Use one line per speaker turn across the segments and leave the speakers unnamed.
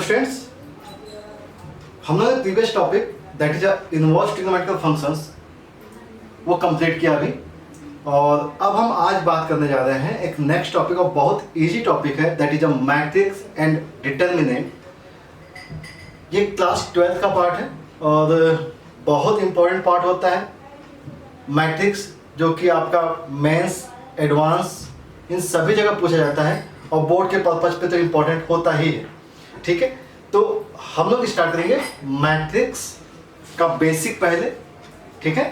Students, हम लोग previous topic that is inverse trigonometrical functions वो कंप्लीट किया अभी, और अब हम आज बात करने जा रहे हैं एक नेक्स्ट टॉपिक और बहुत इजी टॉपिक है that is a matrix and determinant. ये क्लास 12th का पार्ट है और बहुत इंपॉर्टेंट पार्ट होता है मैट्रिक्स, जो कि आपका मेंस एडवांस इन सभी जगह पूछा जाता है और बोर्ड के पर्पज पे तो इम्पोर्टेंट होता ही है। ठीक है, तो हम लोग स्टार्ट करेंगे मैट्रिक्स का बेसिक पहले, ठीक है,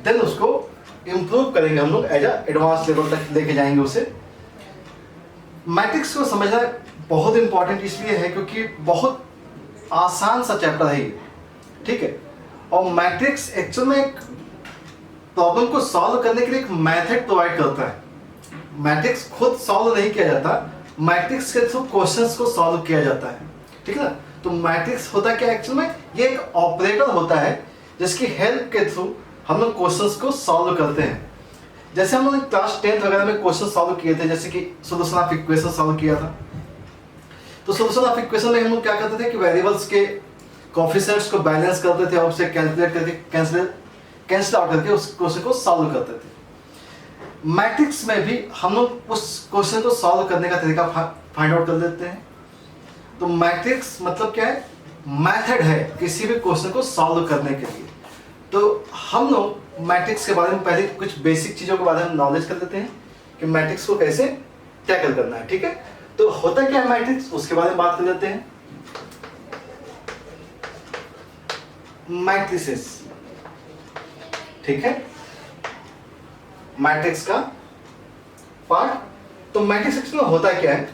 देन उसको इम्प्रूव करेंगे हम लोग एज एडवांस लेवल तक लेके जाएंगे उसे। मैट्रिक्स को समझना बहुत इंपॉर्टेंट इसलिए है क्योंकि बहुत आसान सा चैप्टर है ये, ठीक है। और मैट्रिक्स एक्चुअल में एक प्रॉब्लम को सॉल्व करने के लिए एक मेथड प्रोवाइड करता है। मैट्रिक्स खुद सॉल्व नहीं किया जाता, मैट्रिक्स के थ्रू क्वेश्चंस को सॉल्व किया जाता है, ठीक है ना। तो मैट्रिक्स होता क्या एक्चुअल में, ये एक ऑपरेटर होता है जिसकी हेल्प के थ्रू हम लोग क्वेश्चंस को सॉल्व करते हैं। जैसे हम लोग क्लास 10th वगैरह में क्वेश्चन सॉल्व किए थे, जैसे कि सोल्यूशन ऑफ इक्वेशन सॉल्व किया था। तो सोल्यूशन ऑफ इक्वेशन में हम लोग क्या करते थे कि वेरिएबल्स के कोएफिशिएंट्स को बैलेंस करते थे और उसे कैलकुलेट करके कैंसिल आउट करके उस क्वेश्चन को सॉल्व करते थे। मैट्रिक्स में भी हम लोग उस क्वेश्चन को सॉल्व करने का तरीका फाइंड आउट कर लेते हैं। तो मैट्रिक्स मतलब क्या है, मेथड है किसी भी क्वेश्चन को सॉल्व करने के लिए। तो हम लोग मैट्रिक्स के बारे में पहले कुछ बेसिक चीजों के बारे में नॉलेज कर लेते हैं कि मैट्रिक्स को कैसे टैकल करना है, ठीक है। तो होता क्या है मैट्रिक्स, उसके बारे में बात कर लेते हैं। मैट्रिसेस, ठीक है, मैट्रिक्स का पार्ट। तो मैट्रिक्स में होता क्या है,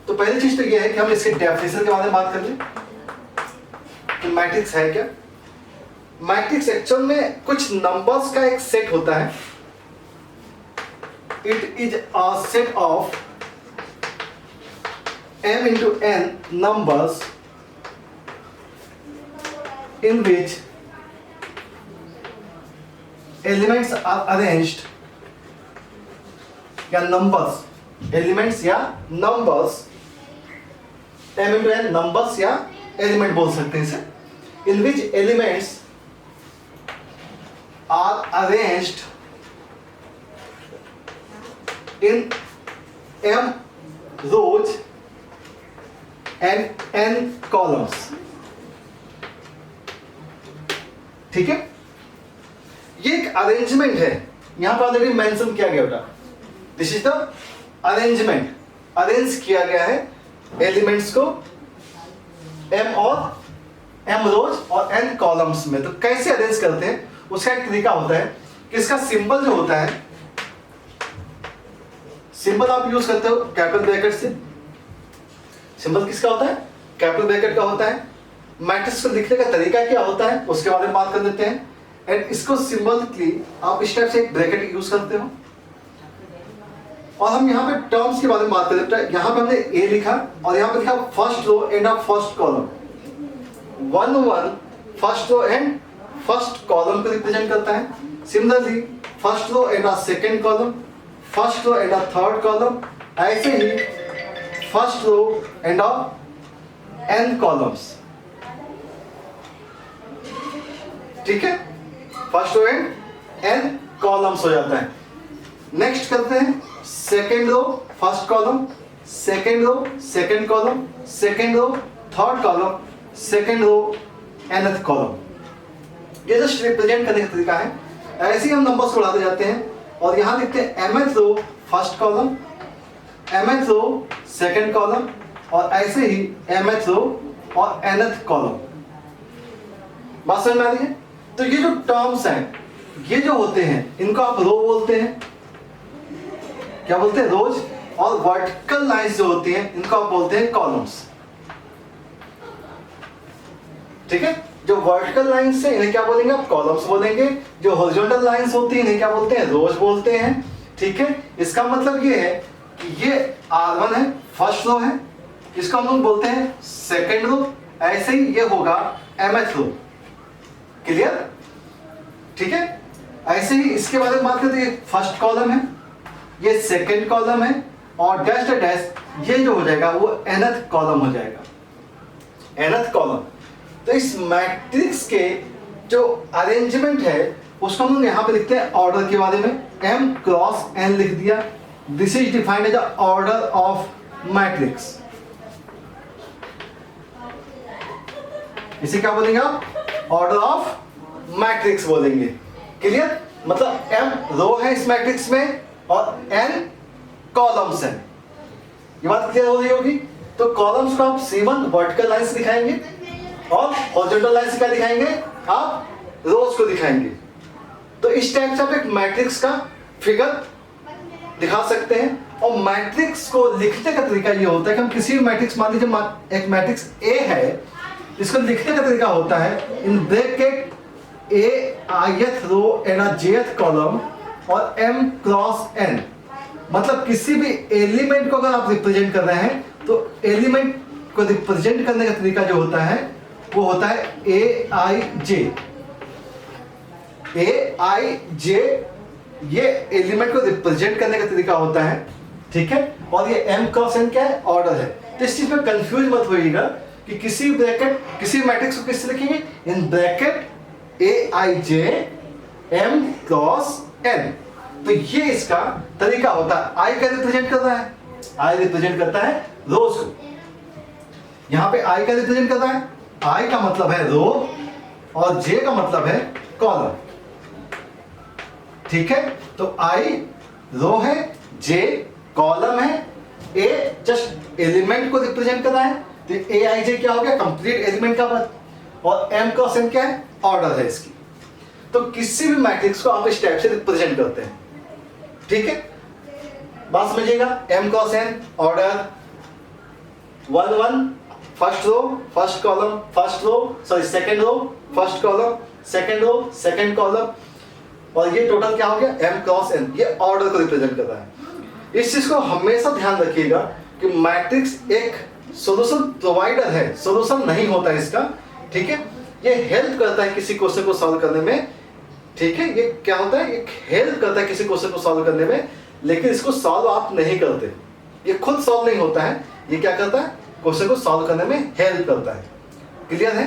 तो पहली चीज तो यह है कि हम इसके डेफिनेशन के बारे में बात कर लें कि मैट्रिक्स है क्या। मैट्रिक्स एक्चुअल में कुछ नंबर्स का एक सेट होता है। It is a set of m into n numbers in which elements are arranged, या नंबर्स एलिमेंट्स या numbers, m into n numbers या एलिमेंट बोल सकते हैं इसे, in which elements are arranged in m rows and n columns, ठीक है। ये एक अरेंजमेंट है, यहां पर ऑलरेडी मेंशन किया गया बेटा, this is the arrangement. Arrange किया गया है एलिमेंट्स को m रोज और n कॉलम्स में। तो कैसे अरेंज करते हैं उसका एक तरीका होता है कि इसका सिंबल जो होता है, सिंबल आप यूज करते हो कैपिटल ब्रैकेट से। सिंबल किसका होता है, कैपिटल ब्रैकेट का होता है। मैट्रिक्स को लिखने का तरीका क्या होता है उसके बारे में बात कर लेते हैं। एंड इसको सिंबल के लिए आप इस टाइप से एक ब्रैकेट यूज करते हो। और हम यहाँ पे टर्म्स के बारे में बात करते हैं। यहाँ पे हमने ए लिखा और यहाँ पे लिखा first row and of first column. 1 first row and first column को रिप्रेजेंट करता है। Similarly first row and second column, first row and third column, ऐसे ही first row and n columns, ठीक है। First row and n columns हो जाता है। नेक्स्ट करते हैं second row first column, second row second column, second row third column, second row nth column. ये जस्ट रिप्रेजेंट करने का तरीका है। ऐसे ही हम नंबर्स को बढ़ाते जाते हैं और यहां लिखते हैं mth row first column, mth row second column और ऐसे ही mth रो और nth कॉलम। बात समझ में आ रही है। तो ये जो टर्म्स हैं, ये जो होते हैं इनको आप रो बोलते हैं, क्या बोलते हैं, रोज। और वर्टिकल लाइंस जो होती हैं इनको आप बोलते हैं कॉलम्स, ठीक है। जो वर्टिकल लाइंस है इन्हें क्या बोलेंगे आप, कॉलम्स बोलेंगे। जो हॉरिजॉन्टल लाइंस होती हैं इन्हें क्या बोलते हैं, रोज बोलते हैं, ठीक है। इसका मतलब ये है कि ये R1 है, फर्स्ट रो है, इसको हम लोग बोलते हैं सेकेंड रो। ऐसे ही ये होगा mth रो, क्लियर, ठीक है। ऐसे ही इसके बारे में बात करते हैं, फर्स्ट कॉलम है, ये सेकेंड कॉलम है और डैश डैश ये जो हो जाएगा वो nth कॉलम हो जाएगा। nth column. तो इस मैट्रिक्स के जो अरेंजमेंट है उसको हम लोग यहाँ पे लिखते हैं ऑर्डर के बारे में, m क्रॉस n लिख दिया। This is defined as the order of matrix. इसे क्या बोलेंगे आप? ऑर्डर ऑफ मैट्रिक्स बोलेंगे। क्लियर? मतलब m रो है इस मैट्रिक्स में और n कॉलम्स हैं। ये बात क्लियर हो रही होगी। तो कॉलम्स को आप C1 वर्टिकल लाइन से दिखाएंगे और हॉरिजॉन्टल लाइन से क्या दिखाएंगे? आप रोज को दिखाएंगे। तो इस टाइप से आप एक मैट्रिक्स का फिगर दिखा सकते हैं। और मैट्रिक्स को लिखने का तरीका ये होता है कि हम किसी भी मैट्रिक्स, मान लीजिए एक मैट्रिक्स A है, इसको लिखने का तरीका होता है in bracket A ith row and jth column और m क्रॉस n। मतलब किसी भी एलिमेंट को अगर आप रिप्रेजेंट कर रहे हैं तो एलिमेंट को रिप्रेजेंट करने का तरीका जो होता है वो होता है aij। aij ये एलिमेंट को रिप्रेजेंट करने का तरीका होता है, ठीक है। और ये m क्रॉस n क्या है? ऑर्डर है। तो इस चीज में कंफ्यूज मत होइएगा कि किसी ब्रैकेट किसी मैट्रिक्स को किससे लिखेंगे? In bracket aij m cross n। तो ये इसका तरीका होता है। I क्या रिप्रेजेंट कर रहा है? I रिप्रेजेंट करता है रोज को। यहां पे I क्या रिप्रेजेंट कर रहा है? I का मतलब है रो और J का मतलब है कॉलम, ठीक है। तो I रो है, J कॉलम है, A जस्ट एलिमेंट को रिप्रेजेंट कर रहा है। तो aij क्या हो गया? कंप्लीट एलिमेंट का बात। और m क्रॉस n क्या है? ऑर्डर है इसकी। तो किसी भी मैट्रिक्स को आप इस टाइप से रिप्रेजेंट करते हैं, ठीक है। बात समझिएगा। m cross n order 1 1 first row first column first row, sorry second row first column second row second column, और ये टोटल क्या हो गया? m cross n। ये ऑर्डर को रिप्रेजेंट कर रहा है। इस चीज को हमेशा ध्यान रखिएगा कि मैट्रिक्स एक सॉल्यूशन प्रोवाइडर है, सॉल्यूशन नहीं होता है इसका, ठीक है। ये हेल्प करता है किसी क्वेश्चन को सॉल्व करने में, ठीक है। ये क्या होता है? एक हेल्प करता है किसी क्वेश्चन को सॉल्व करने में, लेकिन इसको सॉल्व आप नहीं करते। ये खुद सॉल्व नहीं होता है। ये क्या करता है? क्वेश्चन को सॉल्व करने में हेल्प करता है। क्लियर है?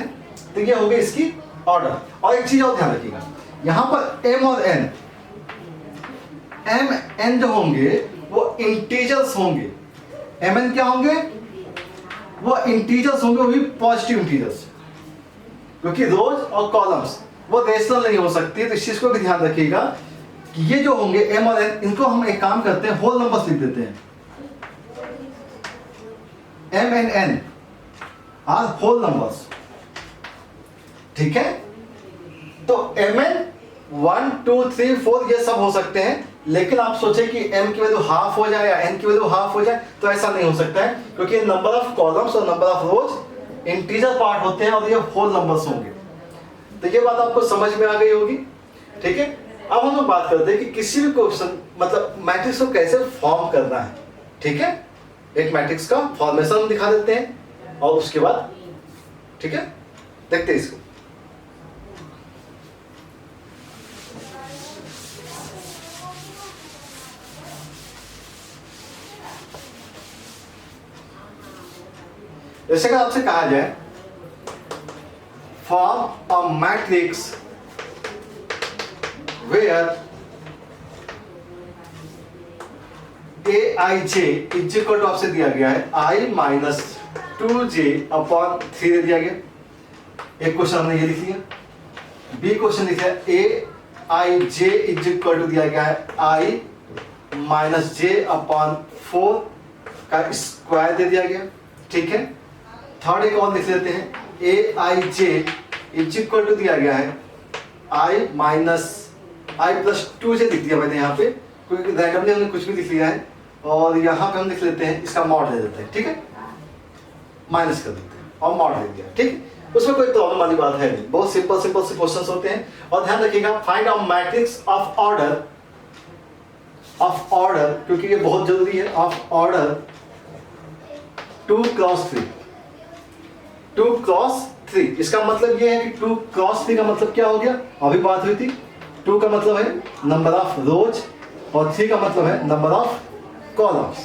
तो ये हो गई इसकी ऑर्डर। और एक चीज और ध्यान रखिएगा, यहां पर m और n, m n जो होंगे वो इंटीजर्स होंगे। m n क्या होंगे? वो इंटीजर्स होंगे, वो भी पॉजिटिव इंटीजर्स, क्योंकि रोज और कॉलम्स वो रेशनल नहीं हो सकती। तो इस चीज को भी ध्यान रखिएगा कि ये जो होंगे m और n, इनको हम एक काम करते हैं, होल नंबर्स लिख देते हैं। m and n are whole numbers, ठीक है। तो mn 1 2 3 4 ये सब हो सकते हैं, लेकिन आप सोचें कि m की वैल्यू हाफ हो जाए या n की वैल्यू हाफ हो जाए, तो ऐसा नहीं हो सकता है, क्योंकि नंबर ऑफ कॉलम्स और number of rose integer part होते हैं और ये होल नंबर्स होंगे। तो ये बात आपको समझ में आ गई होगी, ठीक है। अब हम लोग बात करते हैं कि किसी भी क्वेश्चन मतलब मैट्रिक्स को कैसे फॉर्म करना है, ठीक है। एक मैट्रिक्स का फॉर्मेशन हम दिखा देते हैं और उसके बाद, ठीक है, देखते हैं इसको। जैसे कि आपसे कहा जाए form a matrix where aij is equal to आपसे दिया गया है i माइनस 2j अपॉन 3 दे दिया गया। एक क्वेश्चन हमने ये लिख लिया। बी क्वेश्चन लिखा है aij इज इक्वल टू दिया गया है i माइनस j अपॉन 4 का स्क्वायर दे दिया गया, ठीक है। थर्ड एक और लिख लेते हैं aij इज इक्वल टू दिया गया है i minus i plus 2j लिख दिया मैंने यहाँ पे, क्योंकि रैंडमली हमने कुछ भी लिख लिया है। और यहाँ पे हम लिख लेते हैं, इसका मॉड ले लेते हैं, ठीक है, माइनस कर देते हैं और मॉड ले दिया, ठीक। उसमें कोई प्रॉब्लम वाली बात है नहीं, बहुत सिंपल सिंपल से क्वेश्चंस होते हैं। और ध्यान रखिएगा, find out matrix of order, क्योंकि ये बहुत जरूरी है, ऑफ ऑर्डर 2 क्रॉस 3। 2 क्रॉस 3 इसका मतलब ये है कि 2 क्रॉस 3 का मतलब क्या हो गया? अभी बात हुई थी, 2 का मतलब है नंबर ऑफ रोज और 3 का मतलब है नंबर ऑफ कॉलम्स।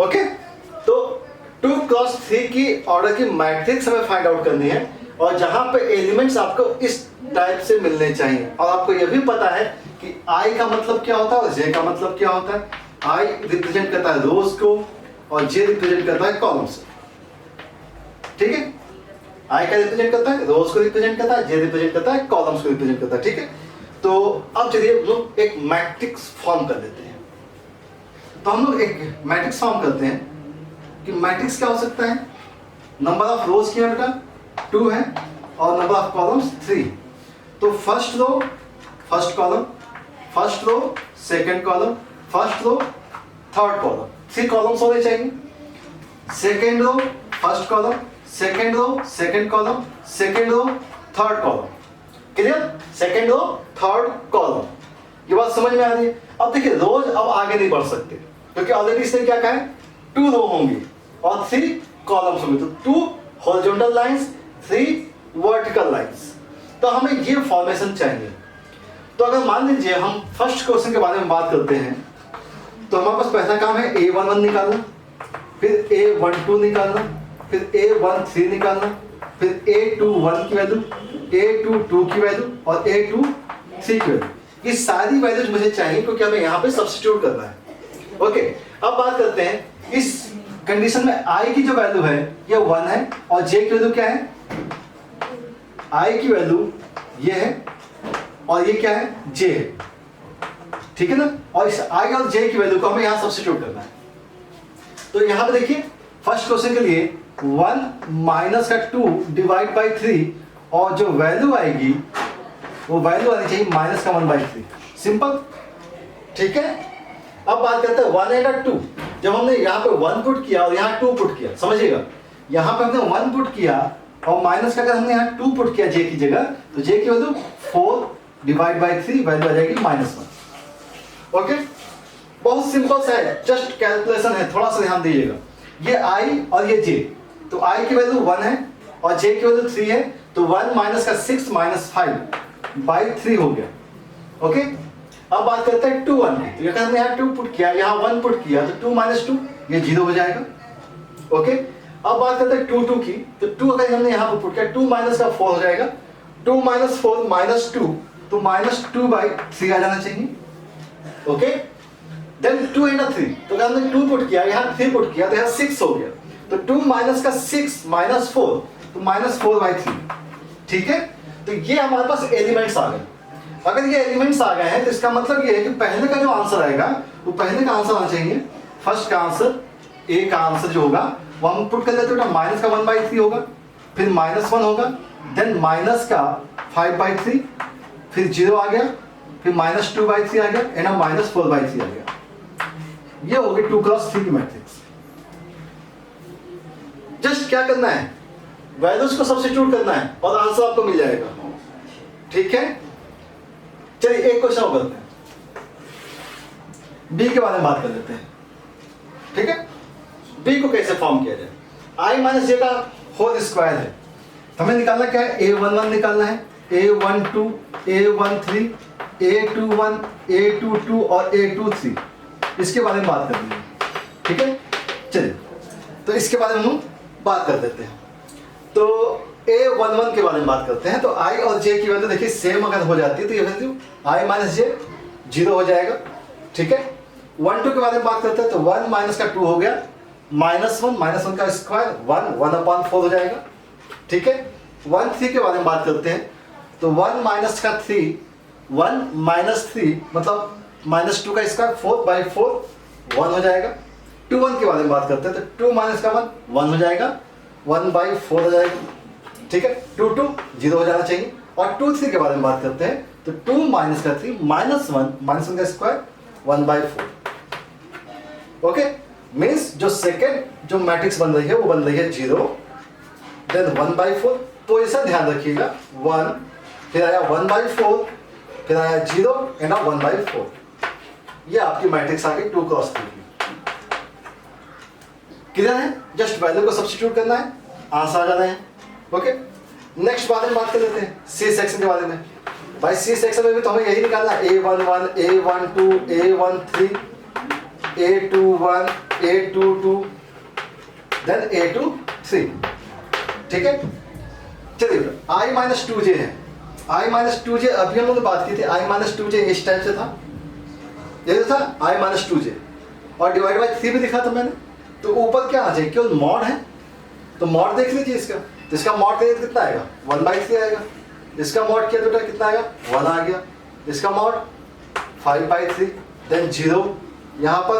ओके, तो 2x3 की ऑर्डर की मैट्रिक्स हमें फाइंड आउट करनी है, और जहां पे एलिमेंट्स आपको इस टाइप से मिलने चाहिए। और आपको यह भी पता है कि I का मतलब क्या होता है और J का मतलब क्या होता है। I रिप्रेजेंट करता है रोज को और J रिप्रेजेंट करता है कॉलम्स। ठीक है, I का रिप्रेजेंट करता है रोज को, रिप्रेजेंट करता है J रिप्रेजेंट करता है कॉलम्स को रिप्रेजेंट करता है। ठीक है, तो अब चलिए हम लोग एक मैट्रिक्स फॉर्म कर लेते हैं। तो हम लोग एक मैट्रिक्स फॉर्म करते हैं कि मैट्रिक्स क्या हो सकता है। नंबर ऑफ रोज क्या बेटा 2 है और नंबर ऑफ कॉलम्स 3। तो first row first column, first row second column, first row third column, 3 columns होने चाहिए। Second row first column, second row second column, second row third column. Clear, second row third column, ये बात समझ में आ रही है। अब देखिए रोज अब आगे नहीं बढ़ सकते क्योंकि ऑलरेडी इसने क्या कहा है 2 रो होंगी और 3 कॉलम्स होंगे। तो 2 हॉरिजॉन्टल लाइंस, 3 वर्टिकल लाइंस। तो हमें ये फॉर्मेशन चाहिए। तो अगर मान लीजिए हम फर्स्ट क्वेश्चन के बारे में बात करते हैं, तो हमारे पास पहला काम है A11 निकालना, फिर A12 निकालना, फिर A13 निकालना, फिर A21 की वैल्यू, A22 की वैल्यू और A23 की वैल्यू। ये सारी वैल्यूज मुझे चाहिए क्योंकि हमें यहाँ पे सब्स्टिट्यूट करना है। ओके, अब बात करते हैं इस कंडीशन में I की जो वैल्यू है ये 1 है और J की वैल्यू क्या है। I की वैल्यू ये है और ये क्या है J है, ठीक है ना। और इस I और J की वैल्यू को हमें यहाँ सब्स्टिट्यूट करना है। तो यहाँ पे देखिए फर्स्ट क्वेश्चन के लिए 1 माइनस का 2 डिवाइड बाई 3 और जो वैल्यू आएगी वो वैल्यू आनी चाहिए माइनस का 1/3। सिंपल, ठीक है। अब बात करते हैं 1 एंड 2। जब हमने यहाँ पे 1 पुट किया और यहाँ 2 पुट किया, समझिएगा यहाँ पे हमने 1 पुट किया और माइनस का अगर हमने यहाँ 2 पुट किया J की जगह, तो J की वैल्यू 4 डिवाइड बाई 3 वैल्यू आ जाएगी -1। ओके, बहुत सिंपल सा है, जस्ट कैलकुलेशन है, थोड़ा सा ध्यान दीजिएगा। ये I और ये J, तो I की वैल्यू 1 है और J की वैल्यू 3 है, तो 1 माइनस का 6 माइनस 5/3 हो गया। ओके, अब बात करते हैं 2 1 की। तो ये हमने यहाँ 2 पुट किया, यहाँ 1 पुट किया, तो 2 माइनस 2 ये 0 हो जाएगा। ओके, अब बात करते हैं 2 2 की। तो 2 अगर हमने यहाँ पर पुट किया, 2 माइनस का 4 हो जाएगा। 2 माइनस 4 माइनस 2, तो -2/3 आ जाना चाहिए। Okay, then 2 and 3। तो अगर हमने 2 पुट किया, यहाँ 3 पुट किया, तो यहाँ 6 हो गया। तो 2 माइनस का 6 माइनस 4, तो -4/3। ठीक है, तो ये हमारे पास एलिमेंट्स आ गए। अगर ये एलिमेंट्स आ गए हैं तो इसका मतलब ये है कि पहले का जो आंसर आएगा वो पहले का आंसर आना चाहिए। फर्स्ट का आंसर, ए का आंसर जो होगा वो हम पुट कर लेते हैं, माइनस का 1/3 होगा, फिर -1 होगा, देन माइनस का 5/3, फिर 0 आ गया, फिर -2/3 आ गया एंड -4/3 आ गया। ये हो गई 2x3 की मैट्रिक्स। जस्ट क्या करना है, वैल्यूज को सब्स्टिट्यूट करना है और आंसर आपको मिल जाएगा। ठीक है, चलिए एक क्वेश्चन और करते हैं, बी के बारे में बात कर लेते हैं। ठीक है, बी को कैसे फॉर्म किया जाए। I माइनस जे का होल स्क्वायर है, हमें निकालना क्या है, A11 निकालना है, A12, A13, A21, A22 और A23, इसके बारे में बात करनी है। ठीक है, चलिए तो इसके बारे में हम बात कर देते हैं। तो A11 के बारे में बात करते हैं। तो I और J की वैल्यू देखिए सेम अगर हो जाती है तो ये वैल्यू I माइनस J 0 हो जाएगा। ठीक है, 1 2 के बारे में बात करते हैं। तो 1 माइनस का 2 हो गया, -1 का स्क्वायर 1/4 हो जाएगा। ठीक है, 1 3 के बारे में बात करते हैं। तो 1 माइनस का 3, 1 माइनस 3 मतलब -2 का स्क्वायर 4/4 1 हो जाएगा। 2 1 के बारे में बात करते हैं। तो 2 माइनस का 1 हो जाएगा, 1/4 हो जाएगा। ठीक है, 2 2 0 हो जाना चाहिए। और 2 3 के बारे में बात करते हैं। तो 2 माइनस का 3 -1 का स्क्वायर 1/4। ओके, मीन्स जो सेकेंड जो मैट्रिक्स बन रही है वो बन रही है 0, देन 1/4। पोजीशन ध्यान रखिएगा, 1, फिर आया 1/4, फिर आया 0 एंड 1/4। ये आपकी मैट्रिक्स आ गई 2x3 की। क्लियर है, जस्ट वैल्यू को सब्स्टिट्यूट करना है, आंसर आ जाना है। ओके, नेक्स्ट बारे में बात कर लेते हैं, सी सेक्शन के बारे में। भाई सी सेक्शन में भी तो हमें यही निकालना है, A11, A12, A13, A21, A22, then a to 3, ठीक है। चलिए i माइनस 2j है, i माइनस 2j अभी हम लोग बात की थी, i माइनस 2j इस टाइप से था, ये तो था i माइनस 2j और डिवाइड बाई 3 भी लिखा था मैंने। तो ऊपर क्या आ जाए, केवल मॉड है, तो मॉड देख लीजिए इसका, इसका मॉड करिए तो कितना आएगा 1/3 आएगा, इसका मॉड किया तो कितना आएगा 1 आ गया, इसका मॉड 5/3, देन 0, यहाँ पर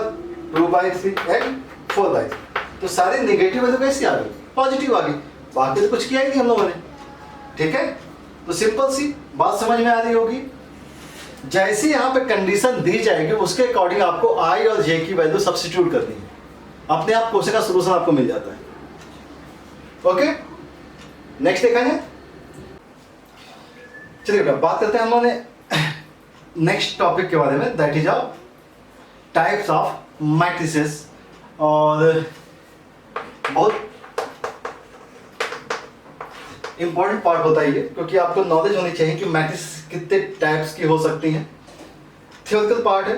2/3 एंड 4/3। तो सारे नेगेटिव वैल्यू कैसी आ गई, पॉजिटिव आ गई, बाकी तो कुछ किया ही नहीं हम लोगों ने, ठीक है। तो सिंपल सी बात समझ में आ रही होगी। जैसे यहाँ पे कंडीशन दी जाएगी उसके अकॉर्डिंग आपको i और j की वैल्यू सब्स्टिट्यूट करनी है, अपने आप क्वेश्चन का सोल्यूशन आपको मिल जाता है। ओके, नेक्स्ट देखा है। चलिए बेटा बात करते हैं हम लोगों नेक्स्ट टॉपिक के बारे में, that is of types of matrices. और बहुत इंपॉर्टेंट पार्ट होता है ये, क्योंकि आपको नॉलेज होनी चाहिए कि मैट्रिक्स कितने टाइप्स की हो सकती हैं। थियोरिटिकल पार्ट है,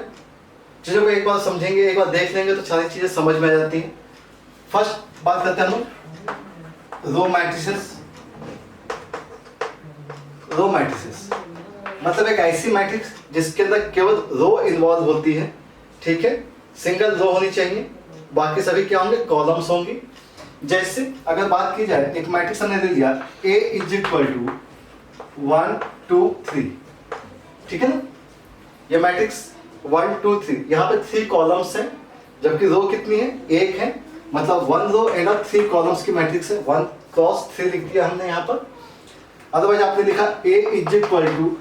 चीज़ों को एक बार समझेंगे, एक बार देख लेंगे तो सारी चीज़ें समझ में आ जाती हैं। फर्स्ट बात करते हैं हम रो मैट्रिसेस। रो मैट्रिसेस मतलब एक ऐसी मैट्रिक्स जिसके अंदर केवल रो इन्वॉल्व होती है, ठीक है, सिंगल रो होनी चाहिए, बाकी सभी क्या होंगे, कॉलम्स होंगी। जैसे अगर बात की जाए, एक मैट्रिक्स हमने दे दिया A इज इक्वल टू 1 2 3, ठीक है ना, ये मैट्रिक्स 1 2 3, यहाँ पे 3 कॉलम्स हैं, जबकि रो कितनी है, 1 है, मतलब 1 रो एंड 3 कॉलम्स की मैट्रिक्स है। 1 क्रॉस 3 लिख दिया हमने यहाँ पर। अदरवाइज आपने लिखा A is equal to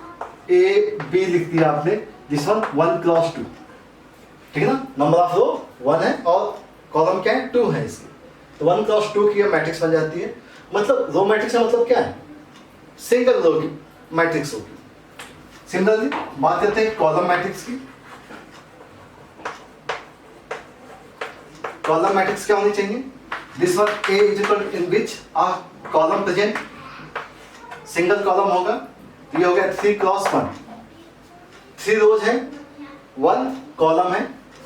A B लिख दिया आपने, दिस वन 1 क्रॉस 2, ठीक है ना, नंबर ऑफ रो 1 है और कॉलम क्या है 2 है इसकी, तो 1 क्रॉस 2 की मैट्रिक्स बन जाती है। मतलब रो मैट्रिक्स का मतलब क्या है, सिंगल रो की मैट्रिक्स होगी। सिमिलरली बात करते हैं कॉलम मैट्रिक्स की। कॉलम मैट्रिक्स क्या होनी चाहिए, this one A is equal in which a column present, single column होगा, ये हो गया 3 क्रॉस 1, 3 रोज है, 1 कॉलम है।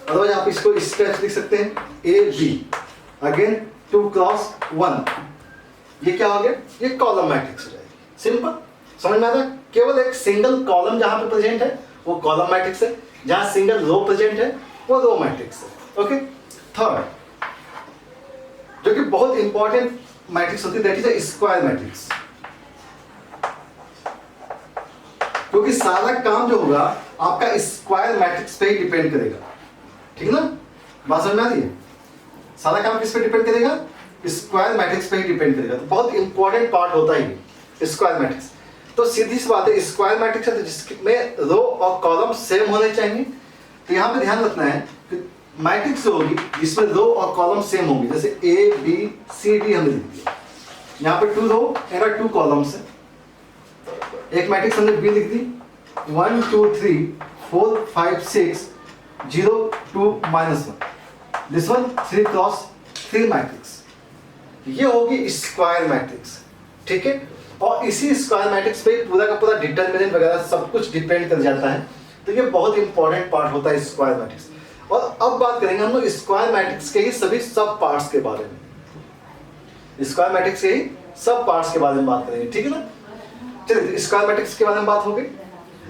अदरवाइज आप इसको इस तरह लिख सकते हैं A B, अगेन 2 क्रॉस 1, ये क्या हो गया, ये कॉलम मैट्रिक्स हो जाएगी। सिंपल, समझ में आता है। केवल एक सिंगल कॉलम जहां पे प्रेजेंट है वो कॉलम मैट्रिक्स है, जहां सिंगल रो प्रेजेंट है वो रो मैट्रिक्स है। ओके, थर्ड जो कि बहुत इंपॉर्टेंट मैट्रिक्स होती है, दैट इज स्क्वायर मैट्रिक्स, क्योंकि सारा काम जो होगा आपका स्क्वायर मैट्रिक्स पे ही डिपेंड करेगा, ठीक है ना, बात समझ में आ रही है। सारा काम किस पे डिपेंड करेगा, स्क्वायर मैट्रिक्स पे ही डिपेंड करेगा। तो बहुत इंपॉर्टेंट पार्ट होता है स्क्वायर मैट्रिक्स। तो सीधी सी बात है, स्क्वायर मैट्रिक्स है तो जिसमें रो और कॉलम सेम होने चाहिए। तो यहाँ पे ध्यान रखना है कि मैट्रिक्स जो होगी जिसमें रो और कॉलम सेम होंगी, जैसे A B C D हमने लिख दिया, यहाँ पे 2 रो एंड 2 कॉलम्स है। एक मैट्रिक्स हमने B लिख दी 1 2 3 4 5 6 0 2 -1, दिस वन 3 क्रॉस 3 मैट्रिक्स, ये होगी स्क्वायर मैट्रिक्स, ठीक है। और इसी स्क्वायर मैट्रिक्स पे पूरा का पूरा डिटरमिनेंट वगैरह सब कुछ डिपेंड कर जाता है। तो ये बहुत इंपॉर्टेंट पार्ट होता है स्क्वायर मैट्रिक्स। और अब बात करेंगे हम लोग स्क्वायर मैट्रिक्स के ही सभी सब पार्ट्स के बारे में, स्क्वायर मैट्रिक्स के ही सब पार्ट्स के बारे में बात करेंगे, ठीक है ना। चलिए स्क्वायर मैट्रिक्स के बारे में बात हो गई।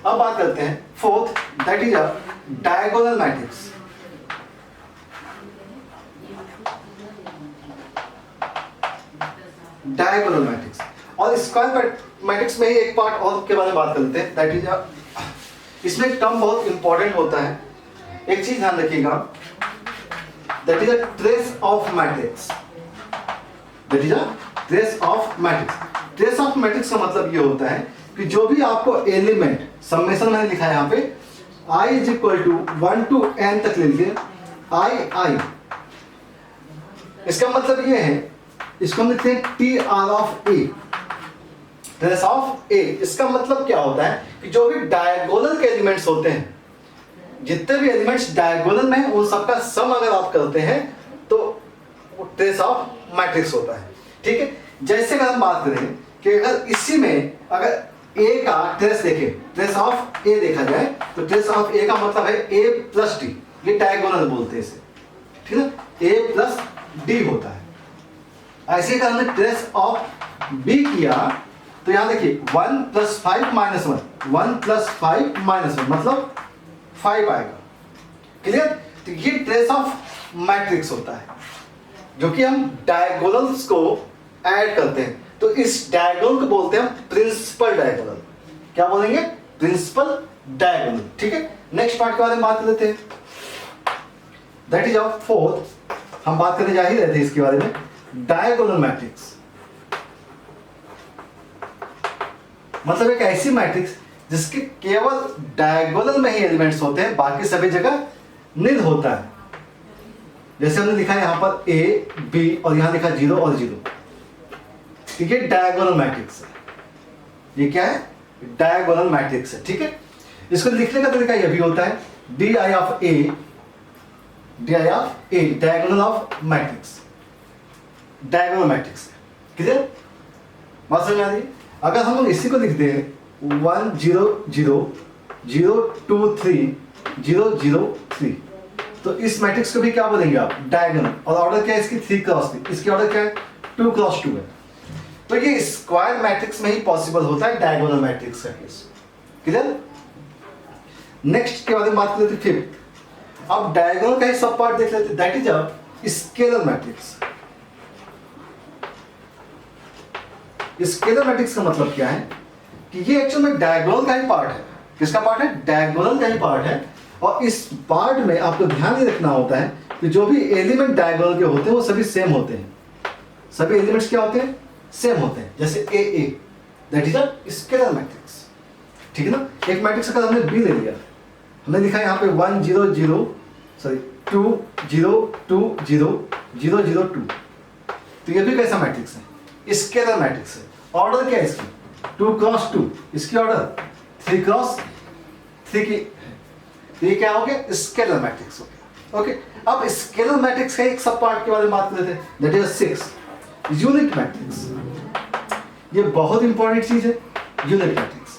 अब बात करते हैं fourth, that is a diagonal matrix. Diagonal matrix और स्क्वायर मैट्रिक्स में ही एक पार्ट और के बारे में बात करते हैं, दैट इज इसमें एक टर्म बहुत इंपॉर्टेंट होता है, एक चीज ध्यान रखिएगा, that is a trace of matrix. That is a trace of matrix. Trace of matrix का मतलब ये होता है कि जो भी आपको एलिमेंट, समेशन मैंने लिखा है यहाँ पे i is equal to 1 to n तक ले लीजिए, i, इसका मतलब ये है, इसको हम लिखते हैं TR of A, trace of A। इसका मतलब क्या होता है कि जो भी डायगोनल के एलिमेंट्स होते हैं, जितने भी एलिमेंट्स डायगोनल में हैं उन सबका सम अगर आप करते हैं तो वो ट्रेस ऑफ मैट्रिक्स होता है, ठीक है। जैसे अगर हम बात करें कि अगर इसी में अगर A का ट्रेस देखें, ट्रेस ऑफ A देखा जाए तो ट्रेस ऑफ A का मतलब है A प्लस D, ये डायगोनल बोलते हैं इसे, ठीक है, A प्लस D होता है, ऐसे अगर हमने ट्रेस ऑफ बी किया तो यहां देखिए 1 + 5 - 1, 1 + 5 - 1 मतलब 5 आएगा। क्लियर? तो ये ट्रेस ऑफ मैट्रिक्स होता है जो कि हम डायगोनल्स को ऐड करते हैं। तो इस डायगोनल को बोलते हैं प्रिंसिपल डायगोनल। क्या बोलेंगे? Principal diagonal. ठीक है, नेक्स्ट पार्ट के बारे में बात कर लेते हैं। दैट इज ऑफ फोर्थ, हम बात करने जा ही रहे थे इसके बारे में, डायगोनल मैट्रिक्स। मतलब एक ऐसी मैट्रिक्स जिसके केवल डायगोनल में ही एलिमेंट्स होते हैं, बाकी सभी जगह निल होता है। जैसे हमने लिखा है यहां पर ए बी और यहां लिखा 0 और 0। ठीक है, डायगोनल मैट्रिक्स है। ये क्या है? डायगोनल मैट्रिक्स है। ठीक है, इसको लिखने का तरीका यह भी होता है DI of A, DI of A, diagonal of matrix, diagonal matrix. Clear? बात समझ आ रही है? अगर हम लोग इसी को लिखते हैं 1 0 0 0 2 3 0 0 3, तो इस मैट्रिक्स को भी क्या बोलेंगे आप? डायगोनल। और ऑर्डर क्या है इसकी? 3 क्रॉस 3। इसकी ऑर्डर क्या है? 2 क्रॉस 2 है। तो ये स्क्वायर मैट्रिक्स में ही पॉसिबल होता है डायगोनल मैट्रिक्स का केस। क्लियर? नेक्स्ट के बारे में बात कर लेते हैं फिफ्थ। अब डायगोनल का ही सब पार्ट देख लेते हैं, that is a scalar matrix. Scalar matrix का मतलब क्या है कि ये एक्चुअल में डायगोनल का ही पार्ट है। किसका पार्ट है? डायगोनल का ही पार्ट है। और इस पार्ट में आपको ध्यान ये रखना होता है कि जो भी एलिमेंट डायगोनल के होते हैं वो सभी सेम होते हैं। सभी एलिमेंट्स क्या होते हैं? सेम होते हैं। जैसे A that is a scalar matrix. ठीक है ना? एक मैट्रिक्स अगर हमने बी ले लिया, हमने लिखा है यहाँ पे 1 0 0 सॉरी 2 0 2 0 0 0 2, तो ये भी कैसा मैट्रिक्स है? स्केलर मैट्रिक्स है। ऑर्डर क्या है इसकी? 2 क्रॉस 2। इसकी ऑर्डर 3 क्रॉस 3 की। ये क्या हो गया? स्केलर मैट्रिक्स हो गया। ओके, अब स्केलर मैट्रिक्स का एक सब पार्ट के बारे में बात कर लेते हैं, दैट इज 6 यूनिट मैट्रिक्स। ये बहुत इंपॉर्टेंट चीज है, यूनिट मैट्रिक्स।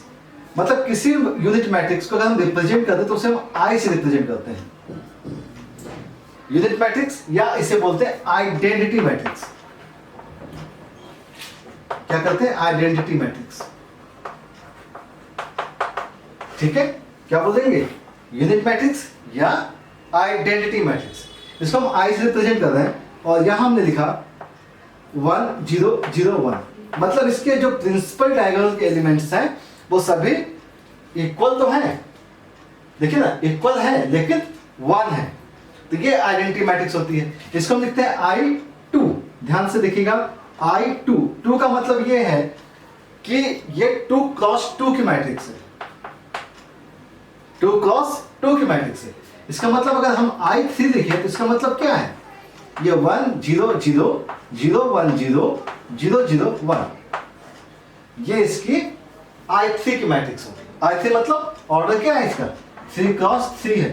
मतलब किसी यूनिट मैट्रिक्स को अगर हम रिप्रेजेंट करते हैं तो उसे हम आई से रिप्रेजेंट करते हैं, यूनिट मैट्रिक्स, या इसे बोलते हैं आइडेंटिटी मैट्रिक्स। क्या करते हैं? Identity matrix. ठीक है, क्या बोलेंगे? यूनिट मैट्रिक्स या आइडेंटिटी मैट्रिक्स। इसको हम आई से रिप्रेजेंट कर रहे हैं और यहां हमने लिखा 1 0 0 1। मतलब इसके जो प्रिंसिपल डायगोनल के एलिमेंट्स हैं वो सभी इक्वल तो हैं, देखिए ना, इक्वल है लेकिन 1 है। तो ये आइडेंटिटी मैट्रिक्स होती है। इसको हम लिखते हैं I2। ध्यान से देखिएगा, I2। 2 का मतलब ये है कि ये 2 क्रॉस 2 की मैट्रिक्स है, 2 क्रॉस 2 की मैट्रिक्स है। इसका मतलब अगर हम I3 लिखें तो इसका मतलब क्या है? ये 1 0 0 0 1 0 0 0 1, ये इसकी I3 की मैट्रिक्स होगी। I3 मतलब ऑर्डर क्या है इसका? 3 क्रॉस 3 है।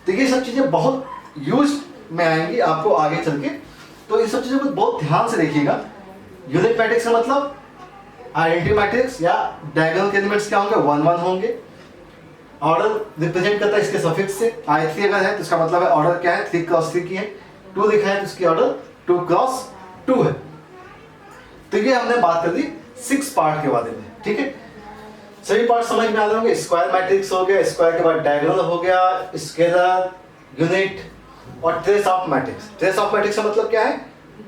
तो ये सब चीजें बहुत यूज में आएंगी आपको आगे चल के, तो इन सब चीजों को बहुत ध्यान से देखिएगा। यूनिट मैट्रिक्स का मतलब आइडेंटिटी मैट्रिक्स या डायगोनल के एलिमेंट्स क्या होंगे? 1 1 होंगे। ऑर्डर रिप्रेजेंट करता है इसके सफिक्स से। I3 अगर है तो इसका मतलब है ऑर्डर क्या है? 3 क्रॉस 3 की है। 2 लिखा है तो इसकी ऑर्डर 2 क्रॉस 2 है। तो ये हमने बात कर दी 6 पार्ट के बारे में। ठीक है, सभी पार्ट समझ में आ रहे होंगे। स्क्वायर मैट्रिक्स हो गया, स्क्वायर के बाद डायगोनल हो गया, स्केलर, यूनिट और trace of matrix. Trace of matrix का मतलब क्या है?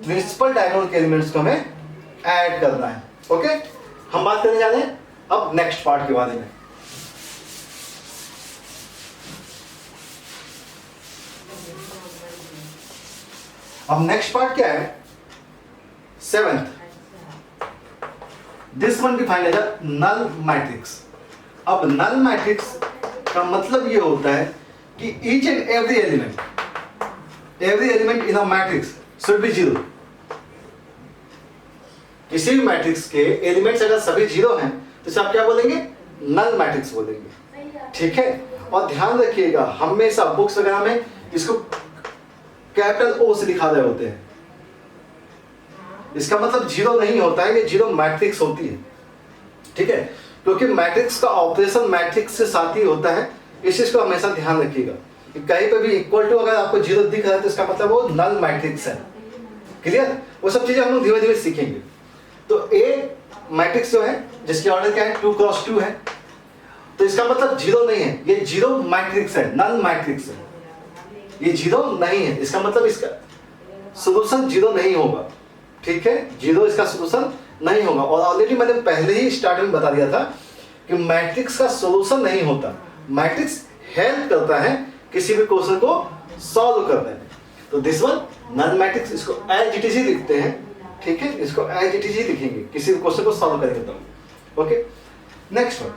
प्रिंसिपल डायगोनल के एलिमेंट्स को हमें ऐड करना है। ओके, हम बात करने जा रहे हैं अब नेक्स्ट पार्ट के बारे में। अब नेक्स्ट पार्ट क्या है? 7th, this one defined as a null matrix. अब नल मैट्रिक्स का मतलब ये होता है कि each and every element in a matrix should be 0। किसी भी मैट्रिक्स के एलिमेंट्स अगर सभी 0 हैं तो इसे आप क्या बोलेंगे? नल मैट्रिक्स बोलेंगे। ठीक है, और ध्यान रखिएगा हमेशा बुक्स वगैरह में इसको कैपिटल O से लिखा रहे होते हैं। इसका मतलब 0 नहीं होता है, ये 0 मैट्रिक्स होती है। ठीक है, क्योंकि मैट्रिक्स का ऑपरेशन मैट्रिक्स से साथ ही होता है, इस चीज को हमेशा ध्यान रखिएगा। कहीं पे भी इक्वल टू अगर आपको 0 दिख रहा है तो इसका मतलब वो नल मैट्रिक्स है। क्लियर? वो सब चीजें हम लोग धीरे धीरे सीखेंगे। तो ए मैट्रिक्स जो है जिसकी ऑर्डर क्या है 2 क्रॉस 2 है, तो इसका मतलब जीरो नहीं है, ये जीरो मैट्रिक्स है, नल मैट्रिक्स है, ये जीरो नहीं है, इसका मतलब इसका सोल्यूशन जीरो नहीं होगा। ठीक है, जीरो इसका सोल्यूशन नहीं होगा। और ऑलरेडी मैंने पहले ही स्टार्टिंग में बता दिया था कि मैट्रिक्स का सोल्यूशन नहीं होता, मैट्रिक्स हेल्प करता है किसी भी क्वेश्चन को सॉल्व करने में। तो दिस वन नन मैट्रिक्स, इसको एज इट इज ही लिखते हैं। ठीक है, इसको एज इट इज ही लिखेंगे किसी भी क्वेश्चन को सॉल्व करेंगे तो। ओके, नेक्स्ट वन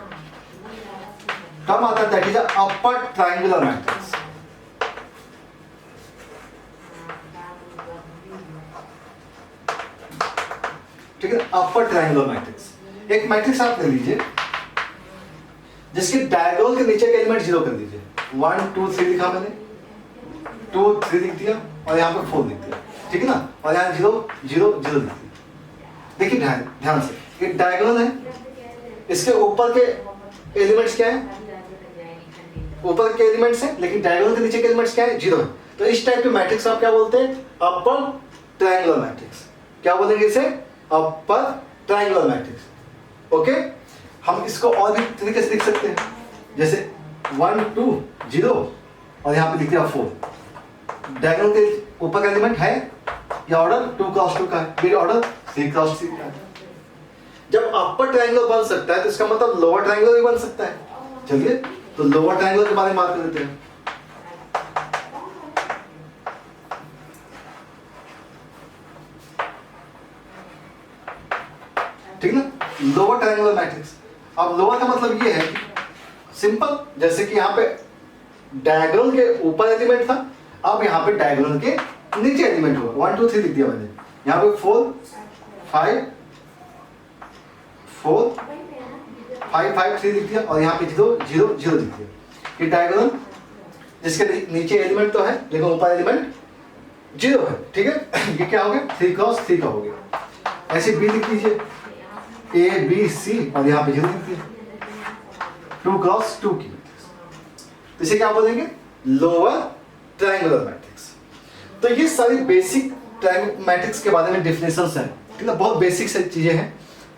कम आता है, that is upper triangular matrix. ठीक है, अपर ट्रायंगुलर मैट्रिक्स। एक मैट्रिक्स आप ले लीजिए जिसके डायगोनल के नीचे के एलिमेंट जीरो कर दीजिए। 1 2 3 लिखा मैंने, 2 3 लिख दिया और यहाँ पे 4 लिख दिया। ठीक है ना, और यहाँ 0 0 0 लिख दिया। देखिए ध्यान से, ये डायगोनल है, इसके ऊपर के एलिमेंट्स क्या है, ऊपर के एलिमेंट्स हैं, लेकिन डायगोनल के नीचे के एलिमेंट्स क्या है, 0 है। तो इस टाइप के मैट्रिक्स आप क्या बोलते हैं, अपर ट्रायंगुलर मैट्रिक्स। क्या बोलेंगे इसे, अपर ट्रायंगुलर मैट्रिक्स। ओके, हम इसको और भी तरीके से लिख सकते हैं, जैसे 1 2 0 और यहाँ पे लिख दिया 4। डायगोनल के ऊपर का एलिमेंट है, या ऑर्डर 2 क्रॉस 2 का है, फिर ऑर्डर 3 क्रॉस 3 का है। जब अपर ट्रायंगुलर बन सकता है तो इसका मतलब लोअर ट्रायंगुलर भी बन सकता है। चलिए, तो लोअर ट्रायंगुलर के बारे में बात कर लेते हैं। ठीक ना, लोअर ट्रायंगुलर मैट्रिक्स। अब लोअर का मतलब ये है कि सिंपल, जैसे कि यहाँ पे डायगोनल के ऊपर एलिमेंट था, अब यहाँ पे डायगोनल के नीचे एलिमेंट हुआ। 1 2 3 लिख दिया मैंने, यहाँ पे 4 5 4 5 5 3 लिख दिया और यहाँ पे 0 0 0 लिख दिया। ये डायगोनल जिसके नीचे एलिमेंट तो है लेकिन ऊपर एलिमेंट 0 है। ठीक है, ये क्या हो गया, 3 क्रॉस 3 का हो गया। ऐसे बी लिख लीजिए, ए बी सी और यहाँ पे 0 लिख दिया, 2 क्रॉस 2 की। तो इसे क्या बोलेंगे, लोअर ट्रायंगुलर मैट्रिक्स। तो ये सारी बेसिक मैट्रिक्स के बारे में डिफिनेशंस हैं। ठीक है, बहुत बेसिक से चीजें हैं।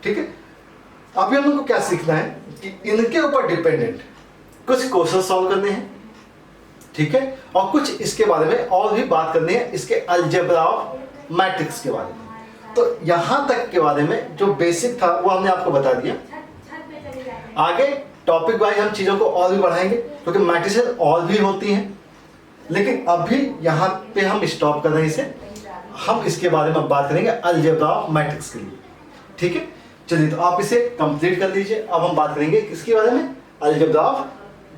ठीक है, अभी हम लोग को क्या सीखना है कि इनके ऊपर डिपेंडेंट कुछ क्वेश्चन सॉल्व करने हैं। ठीक है, और कुछ इसके बारे में और भी बात करनी है, इसके अलजेब्रा ऑफ मैट्रिक्स के बारे में। तो यहां तक के बारे में जो बेसिक था वो हमने आपको बता दिया। आगे टॉपिक वाइज हम चीजों को और भी बढ़ाएंगे, क्योंकि मैट्रिसेस और भी होती हैं, लेकिन अभी यहाँ पे हम स्टॉप कर रहे हैं इसे। हम इसके बारे में बात करेंगे अलजेब्रा ऑफ मैट्रिक्स के लिए। ठीक है, चलिए, तो आप इसे कंप्लीट कर लीजिए। अब हम बात करेंगे किसके बारे में, अलजेब्रा ऑफ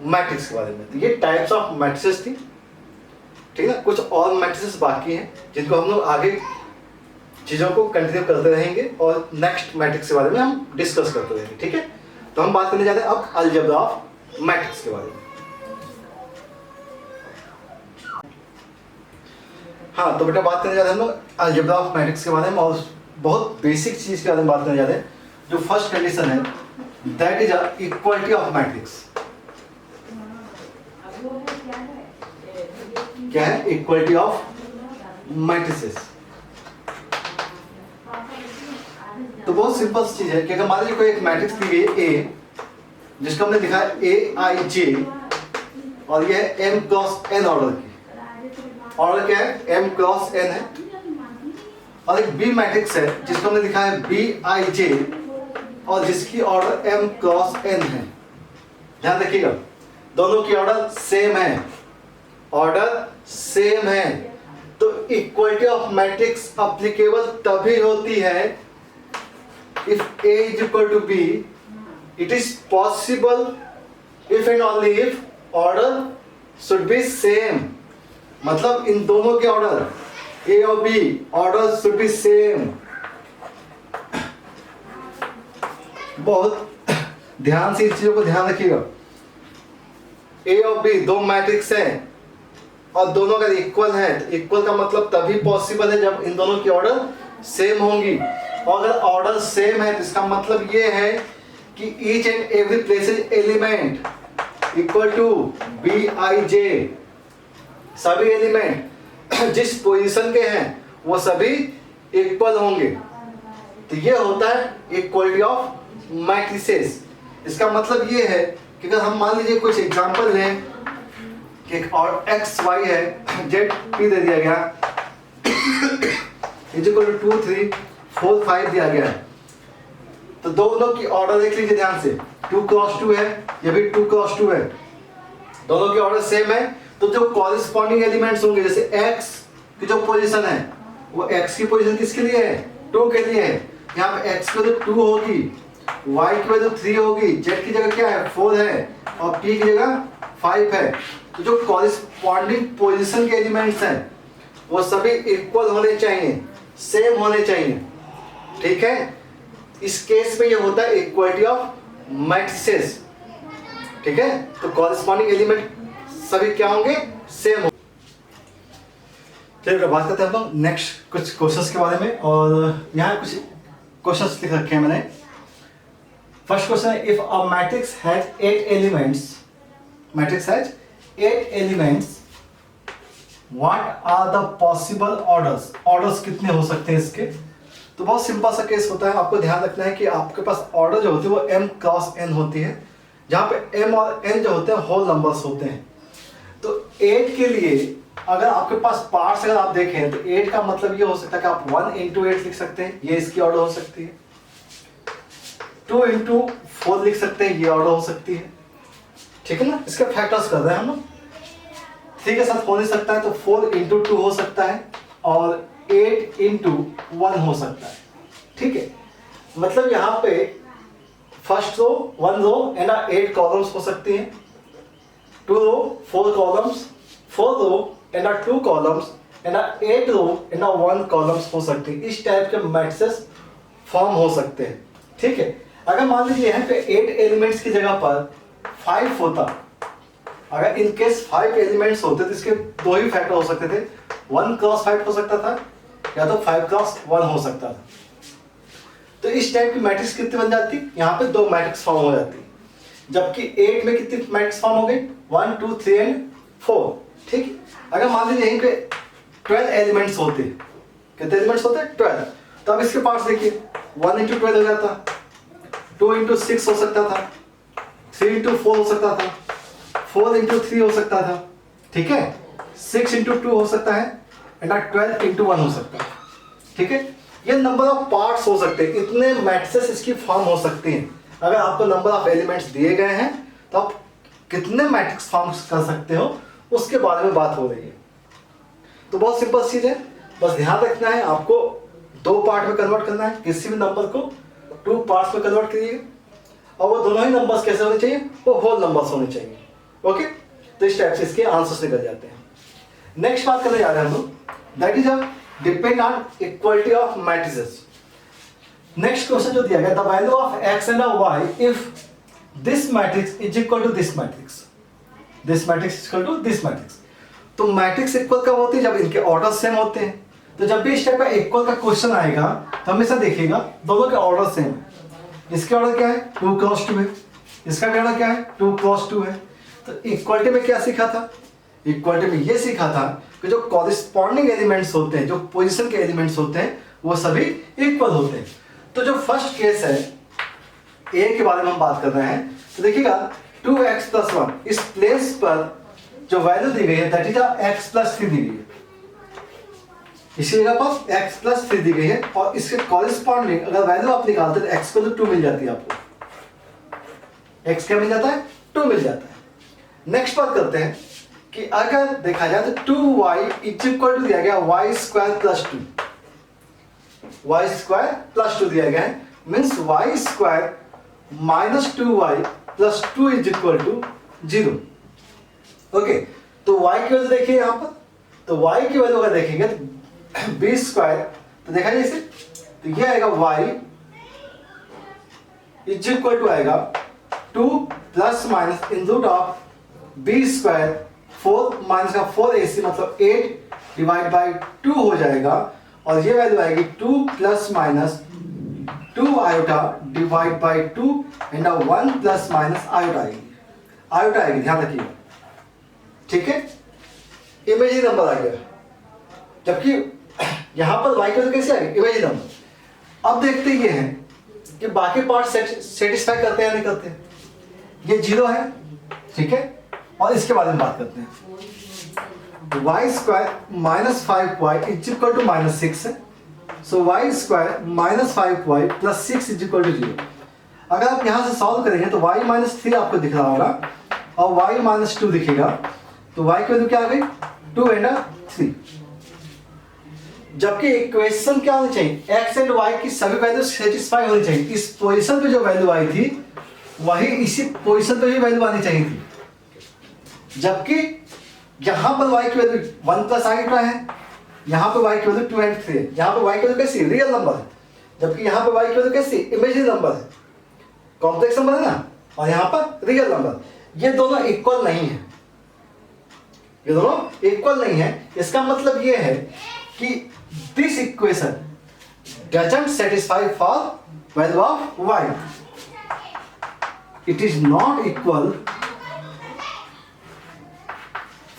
मैट्रिक्स के बारे में। तो ये टाइप्स ऑफ मैट्रिसेस थी। ठीक है, कुछ और मैट्रिसेस बाकी हैं जिनको हम लोग आगे चीजों को कंटिन्यू करते रहेंगे और नेक्स्ट मैट्रिक्स के बारे में हम डिस्कस करते रहेंगे। ठीक है, तो हम बात करने जा रहे हैं अब अलजेब्रा ऑफ मैट्रिक्स के बारे में। हाँ, तो बेटा बात करने जा रहे हैं हम लोग अलजेब्रा ऑफ मैट्रिक्स के बारे में, और बहुत बेसिक चीज के बारे में बात करने जा रहे हैं। जो फर्स्ट कंडीशन है, that is equality of matrix. क्या है, इक्वालिटी ऑफ मैट्रिसेस। तो बहुत सिंपल चीज है कि अगर मान लीजिए कोई एक मैट्रिक्स दी गई है ए, जिसको हमने लिखा है AIJ, और यह है m क्रॉस n ऑर्डर की। ऑर्डर क्या है, m क्रॉस n है। और एक बी मैट्रिक्स है जिसको हमने लिखा है BIJ, और जिसकी ऑर्डर m क्रॉस n है। ध्यान रखिएगा, दोनों की ऑर्डर सेम है, ऑर्डर सेम है। तो इक्वालिटी ऑफ मैट्रिक्स एप्लीकेबल तभी होती है if A is equal to B, it is possible if and only if order should be same। मतलब इन दोनों के ऑर्डर A और B order should be same। बहुत ध्यान से इस चीजों को ध्यान रखिएगा। A और B दो मैट्रिक्स हैं और दोनों का इक्वल है, तो इक्वल का मतलब तभी पॉसिबल है जब इन दोनों की ऑर्डर सेम होंगी। और अगर ऑर्डर सेम है तो इसका मतलब ये है कि each and every places element equal to BIJ। सभी एलिमेंट जिस पोजीशन के हैं वो सभी इक्वल होंगे। तो ये होता है इक्वलिटी ऑफ मैट्रिसेस। इसका मतलब ये है कि अगर हम मान लीजिए कुछ एग्जांपल लें कि और एक्स वाई है, जेड पी दे दिया गया इज इक्वल टू 2 3 4 5 दिया गया है। तो दोनों की ऑर्डर देख लीजिए ध्यान से, 2 क्रॉस 2 है, ये भी 2 क्रॉस 2 है, दोनों की ऑर्डर सेम है। तो जो कॉरेस्पॉन्डिंग एलिमेंट्स होंगे, जैसे x की जो पोजीशन है वो x की पोजीशन किसके लिए है, 2 के लिए है। यहाँ पे x की वैल्यू 2 होगी, y की वैल्यू 3 होगी, z की जगह क्या है 4 है और p की जगह 5 है। तो जो कॉरेस्पॉन्डिंग पोजीशन के एलिमेंट्स हैं वो सभी इक्वल होने चाहिए, सेम होने चाहिए, ठीक है। इस केस में ये होता है इक्वालिटी ऑफ मैट्रिसेस, ठीक है। तो कॉरेस्पॉन्डिंग एलिमेंट सभी क्या होंगे, सेम होंगे। चलिए बात करते हैं हम नेक्स्ट कुछ क्वेश्चंस के बारे में, और यहाँ कुछ क्वेश्चंस लिख रखे हैं मैंने। फर्स्ट क्वेश्चन है, if a matrix has 8 elements, matrix has 8 elements, what are the possible orders, orders कितने हो सकते हैं इसके। तो बहुत सिंपल सा केस होता है, आपको ध्यान रखना है कि आपके पास ऑर्डर जो होती है वो m क्रॉस n होती है, जहाँ पे m और n जो होते हैं होल नंबर्स होते हैं। तो 8 के लिए अगर आपके पास पार्ट्स अगर आप देखें तो 8 का मतलब ये हो सकता है कि आप 1 into 8 लिख सकते हैं, ये इसकी ऑर्डर हो सकती है। 2 into 4 लिख सकते हैं, ये ऑर्डर हो सकती है, ठीक है ना। इसके फैक्टर्स कर रहे हैं हम लोग, 3 के साथ हो नहीं सकता है तो 4 into 2 हो सकता है और 8 into 1 हो सकता है, ठीक है। मतलब यहाँ पे first row 1 row and 8 columns हो सकती हैं, 2 row 4 columns, 4 row and 2 columns and 8 row and 1 columns हो सकती है। इस टाइप के मैट्रिसेस फॉर्म हो सकते हैं, ठीक है। अगर मान लीजिए यहाँ पे 8 एलिमेंट्स की जगह पर 5 होता, अगर इन केस 5 एलिमेंट्स होते तो इसके 2 ही फैक्टर हो सकते थे, 1 क्रॉस 5 हो सकता था या तो 5 क्रॉस 1 हो सकता था। तो इस टाइप की मैट्रिक्स कितनी बन जाती, यहाँ पे 2 मैट्रिक्स फॉर्म हो जाती, जबकि 8 में कितनी मैट्रिक्स फॉर्म हो गई, 1 2 3 एंड 4, ठीक। अगर मान लीजिए यहीं पे 12 एलिमेंट्स होते, कितने एलिमेंट्स होते हैं 12, तो अब इसके पार्ट्स देखिए 1 into 12 हो जाता, 2 into 6 हो सकता था, 3 into 4 हो सकता था, 4 into 3 हो सकता था, ठीक है, 6 into 2 हो सकता है एंड 12 into 1 हो सकता है, ठीक है। ये नंबर ऑफ पार्ट्स हो सकते हैं, इतने मैट्रिसेस इसकी फॉर्म हो सकती हैं। अगर आपको नंबर ऑफ एलिमेंट्स दिए गए हैं तो आप कितने मैट्रिक्स फॉर्म कर सकते हो उसके बारे में बात हो रही है। तो बहुत सिंपल चीज है, बस ध्यान रखना है आपको 2 पार्ट में कन्वर्ट करना है, किसी भी नंबर को 2 पार्ट्स में कन्वर्ट करिए और वो दोनों ही नंबर्स कैसे होने चाहिए, वो होल नंबर्स होने चाहिए, ओके। तो इस टाइप से इसके आंसर्स निकल जाते हैं। नेक्स्ट बात करने जा रहे हैं हम लोग, that is a depend on equality of matrices. Next question जो दिया गया, the value of x and y if this matrix is equal to this matrix, this matrix is equal to this matrix. तो matrix equal कब होती है, जब इनके order same होते हैं। तो जब भी इस टाइप का इक्वल का क्वेश्चन आएगा तो हमेशा देखिएगा दोनों के ऑर्डर सेम है। इसके ऑर्डर क्या है 2 क्रॉस 2 है, इसका भी ऑर्डर क्या है 2 क्रॉस 2 है। तो इक्वालिटी में क्या सीखा था, इक्वालिटी में ये सीखा था कि जो कॉरेस्पॉन्डिंग एलिमेंट्स होते हैं, जो पोजीशन के एलिमेंट्स होते हैं वो सभी इक्वल होते हैं। तो जो फर्स्ट केस है ए के बारे में हम बात कर रहे हैं, तो देखिएगा 2x + 1 इस प्लेस पर जो वैल्यू दी गई है दैट इज x + 3 दी गई है, इसी जगह पर x + 3 दी गई है और इसके कॉरेस्पॉन्डिंग अगर वैल्यू आप निकालते हैं तो x को तो 2 मिल जाती है आपको, x क्या मिल जाता है 2 मिल जाता है। नेक्स्ट बात करते हैं कि अगर देखा जाए तो 2y = दिया गया y² + 2, y² + 2 दिया गया है, मीन्स y² - 2y + 2 = 0, ओके। तो y की वैल्यू देखिए यहाँ पर, तो y की वैल्यू अगर देखेंगे तो b², तो देखा जाए इसे, तो ये आएगा y = आएगा 2 ± b², 4 - 4 AC मतलब 8 / 2 हो जाएगा और ये वैल्यू आएगी 2 ± 2 आयोटा / 2 एंड 1 ± आयोटा आएगी, आयोटा आएगी, ध्यान रखिएगा, ठीक है। इमेजिनरी नंबर आ गया, जबकि यहाँ पर y की वैल्यू कैसे आ गई, इमेजिनरी नंबर। अब देखते ये हैं कि बाकी पार्ट सेटिस्फाई करते हैं या नहीं करते हैं। ये 0 है, ठीक है, और इसके बारे में बात करते हैं। Y square minus 5y is equal to minus 6 है। So Y square minus 5y plus 6 is equal to 0। अगर आप यहाँ से सॉल्व करेंगे तो y माइनस 3 आपको दिख रहा होगा और y माइनस 2 दिखेगा, तो y की वैल्यू क्या आ गई, 2 एंड 3। जबकि इक्वेशन क्या होनी चाहिए, x एंड y की सभी वैल्यू सेटिस्फाई होनी चाहिए। इस पोजीशन पे जो वैल्यू आई थी वही इसी पोजीशन पे भी वैल्यू आनी चाहिए थी। जबकि यहां पर y की वैल्यू 1 प्लस आई है, यहां पे y की वैल्यू 2 एंड 3 है। यहां पे y की वैल्यू कैसी, रियल नंबर है, जबकि यहां पे y की वैल्यू कैसी, इमेजिनरी नंबर है, कॉम्प्लेक्स नंबर है ना, और यहां पर रियल नंबर। ये दोनों इक्वल नहीं है, ये दोनों इक्वल नहीं है। इसका मतलब ये है कि this equation doesn't satisfy for value of y, it is not equal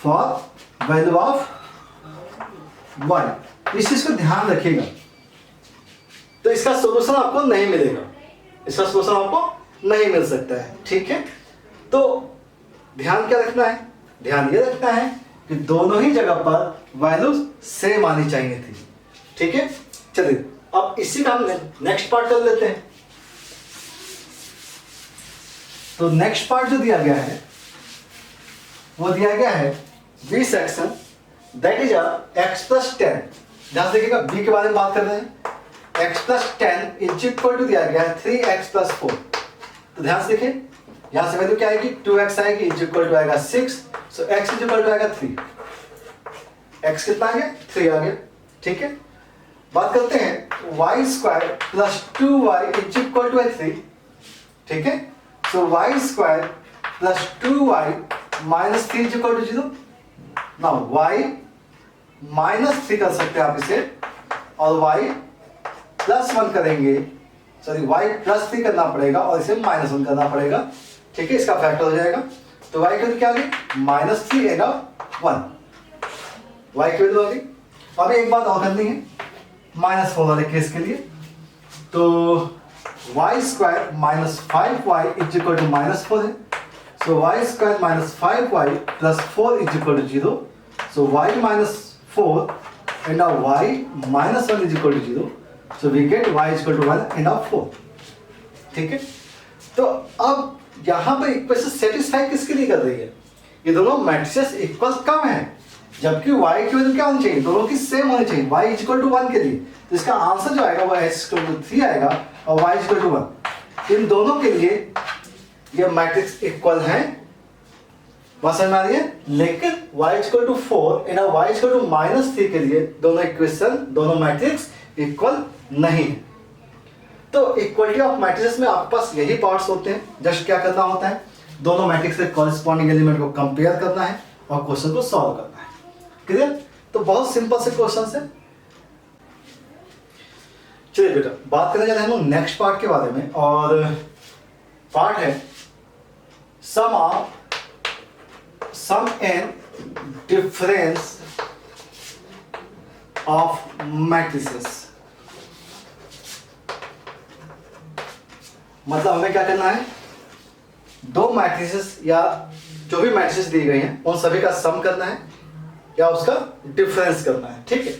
for value of y। इस चीज को ध्यान रखिएगा। तो इसका सॉल्यूशन आपको नहीं मिलेगा, इसका सॉल्यूशन आपको नहीं मिल सकता है, ठीक है। तो ध्यान क्या रखना है, ध्यान ये रखना है कि दोनों ही जगह पर वैल्यूज सेम आनी चाहिए थी, ठीक है। चलिए अब इसी का हम नेक्स्ट पार्ट कर लेते हैं। तो नेक्स्ट पार्ट जो दिया गया है वो दिया गया है B section, that is x plus 10। ध्यान देखिएगा, बी के बारे में बात कर रहे हैं। x plus 10 is equal to दिया गया है 3x प्लस 4। तो ध्यान से देखिए, यहां से वैल्यू क्या आएगी, 2x आएगी, इज इक्वल टू आएगा 6। सो x इज इक्वल टू आएगा 3। x कितना आ गया, 3 आ गया, ठीक है। बात करते हैं y square plus 2y is equal to 3, ठीक है। So y square plus 2y minus 3 is equal to 0। Now y minus 3 कर सकते हैं आप इसे, और y प्लस 1 करेंगे, सॉरी y प्लस 3 करना पड़ेगा और इसे माइनस 1 करना पड़ेगा, ठीक है। इसका फैक्टर हो जाएगा। तो y की वैल्यू क्या आ गई, माइनस 3 एंड 1, y की वैल्यू आ गई। अब एक बात और करनी है माइनस 4 वाले केस के लिए। तो y square minus 5y is equal to minus 4 है। So y square minus 5y plus 4 is equal to 0। So y minus 4 and y minus 1 is equal to 0। So we get y is equal to 1 and 4, ठीक है। तो अब यहां पर equation satisfy किसके लिए कर रही है, ये दोनों मैट्रिसेस इक्वल कम है, जबकि y की वैल्यू क्या होनी चाहिए, दोनों की सेम होनी चाहिए, y इज इक्वल टू 1 के लिए। तो इसका आंसर जो आएगा वो x इक्वल टू 3 आएगा और y इज इक्वल टू 1। इन दोनों के लिए ये मैट्रिक्स इक्वल है, बात समझ में आ रही है। लेकिन y is equal to 4 and y is equal to minus 3 के लिए दोनों इक्वेशन, दोनों मैट्रिक्स इक्वल नहीं है। तो इक्वलिटी ऑफ मैट्रिसेस में आपके पास यही पार्ट्स होते हैं। जस्ट क्या करना होता है, दोनों मैट्रिक्स के कॉरेस्पॉन्डिंग एलिमेंट को कंपेयर करना है और क्वेश्चन को सॉल्व करना है, क्लियर। तो बहुत सिंपल से क्वेश्चन है। चलिए बेटा, बात करने जा रहे हैं हम नेक्स्ट पार्ट के बारे में, और पार्ट है सम एंड डिफरेंस ऑफ मैट्रिसेस। मतलब हमें क्या करना है, दो मैट्रिसेस या जो भी मैट्रिसेस दी गई हैं उन सभी का सम करना है या उसका डिफरेंस करना है, ठीक है।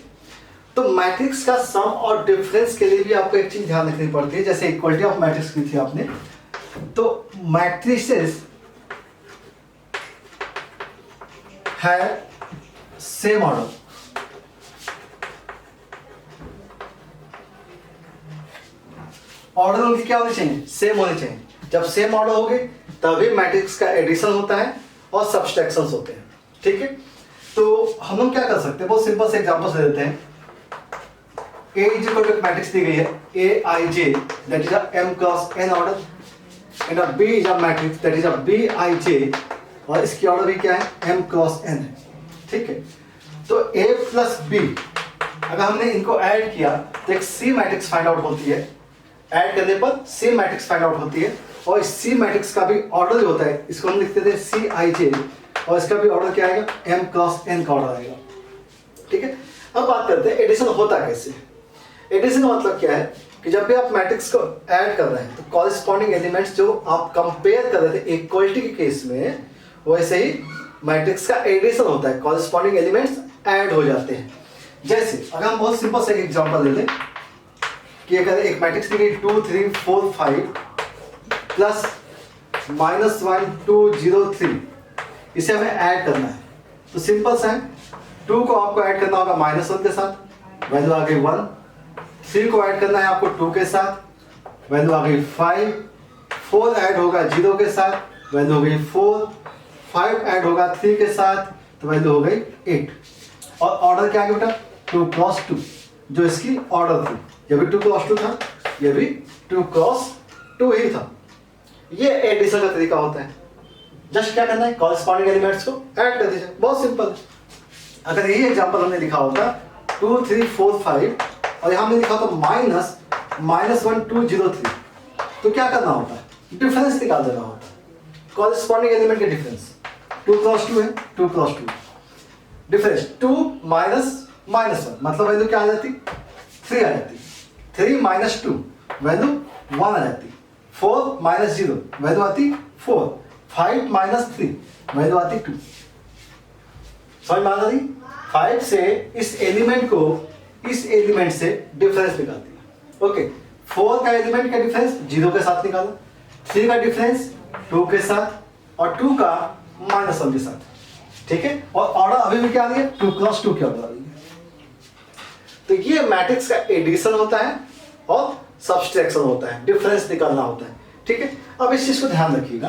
तो मैट्रिक्स का सम और डिफरेंस के लिए भी आपको एक चीज ध्यान रखनी पड़ती है। जैसे इक्वलिटी ऑफ मैट्रिक्स की थी आपने, तो मैट्रिसेस है सेम ऑर्डर, ऑर्डर उनकी क्या होनी चाहिए, सेम होनी चाहिए। जब सेम ऑर्डर होगी तभी मैट्रिक्स का एडिशन होता है और सब्सट्रैक्शन होते हैं, ठीक है। तो हम लोग क्या कर सकते हैं, बहुत सिंपल से एग्जांपल से देते हैं। A is equal to matrix दी गई है Aij, that is a m cross n order, and B is a matrix that is a Bij, और इसकी ऑर्डर भी क्या है, m क्रॉस n है, ठीक है। तो A प्लस B अगर हमने इनको ऐड किया तो एक C मैट्रिक्स फाइंड आउट होती है। ऐड करने पर C मैट्रिक्स फाइंड आउट होती है, और इस C मैट्रिक्स का भी ऑर्डर जो होता है, इसको हम लिखते थे Cij, और इसका भी ऑर्डर क्या आएगा, m क्रॉस n का ऑर्डर आएगा, ठीक है। अब बात करते हैं एडिशन होता कैसे। एडिशन का मतलब क्या है कि जब भी आप मैट्रिक्स को ऐड कर रहे हैं तो कॉरेस्पॉन्डिंग एलिमेंट्स जो आप कंपेयर कर रहे थे इक्वलिटी के केस में, वैसे ही मैट्रिक्स का एडिशन होता है, कॉरेस्पॉन्डिंग एलिमेंट्स ऐड हो जाते हैं। जैसे अगर हम बहुत सिंपल से एक एग्जांपल ले लें कि अगर एक मैट्रिक्स दी 2 3 4 5 प्लस -1 2 0 3, इसे हमें ऐड करना है। तो सिंपल सा है, 2 को आपको ऐड करना होगा -1 के साथ, वैल्यू आ गई 1। 3 को ऐड करना है आपको 2 के साथ, वैल्यू आ गई 5। 4 ऐड होगा 0 के साथ, वैल्यू हो गई 4। 5 ऐड होगा 3 के साथ, तो वैल्यू हो गई 8। और ऑर्डर क्या है बेटा, 2 क्रॉस 2, जो इसकी ऑर्डर थी। ये भी 2 क्रॉस 2 था, ये भी 2 क्रॉस 2 ही था। ये एडिशन का तरीका होता है। जस्ट क्या करना है, कॉरेस्पॉन्डिंग एलिमेंट्स को ऐड कर दीजिए, बहुत सिंपल। अगर यही एग्जांपल हमने लिखा होता 2 3 4 5 और यहाँ हमने लिखा होता -1 2 0 3, तो क्या करना होता है, डिफरेंस निकाल देना होता है। कॉरेस्पॉन्डिंग एलिमेंट के डिफरेंस 2 क्रॉस 2 है, 2 क्रॉस 2 डिफरेंस 2 -1 मतलब वैल्यू क्या आ जाती, 3 आ जाती। 3 - 2 वैल्यू 1 आ जाती। 4 - 0 वैल्यू आती 4। 5 - 3 वैल्यू आती 2। समझ में आ रही। 5 से इस एलिमेंट को इस एलिमेंट से डिफरेंस निकालती है। ओके, 4 का एलिमेंट का डिफरेंस 0 के साथ निकाला, 3 का डिफरेंस 2 के साथ और 2 का -1 के साथ। ठीक है, और ऑर्डर अभी भी क्या आ रही है, 2 क्रॉस 2 की ऑर्डर आ रही है। तो ये मैट्रिक्स का एडिशन होता है और सब्सट्रैक्शन होता है, डिफरेंस निकालना होता है। ठीक है, अब इस चीज को ध्यान रखिएगा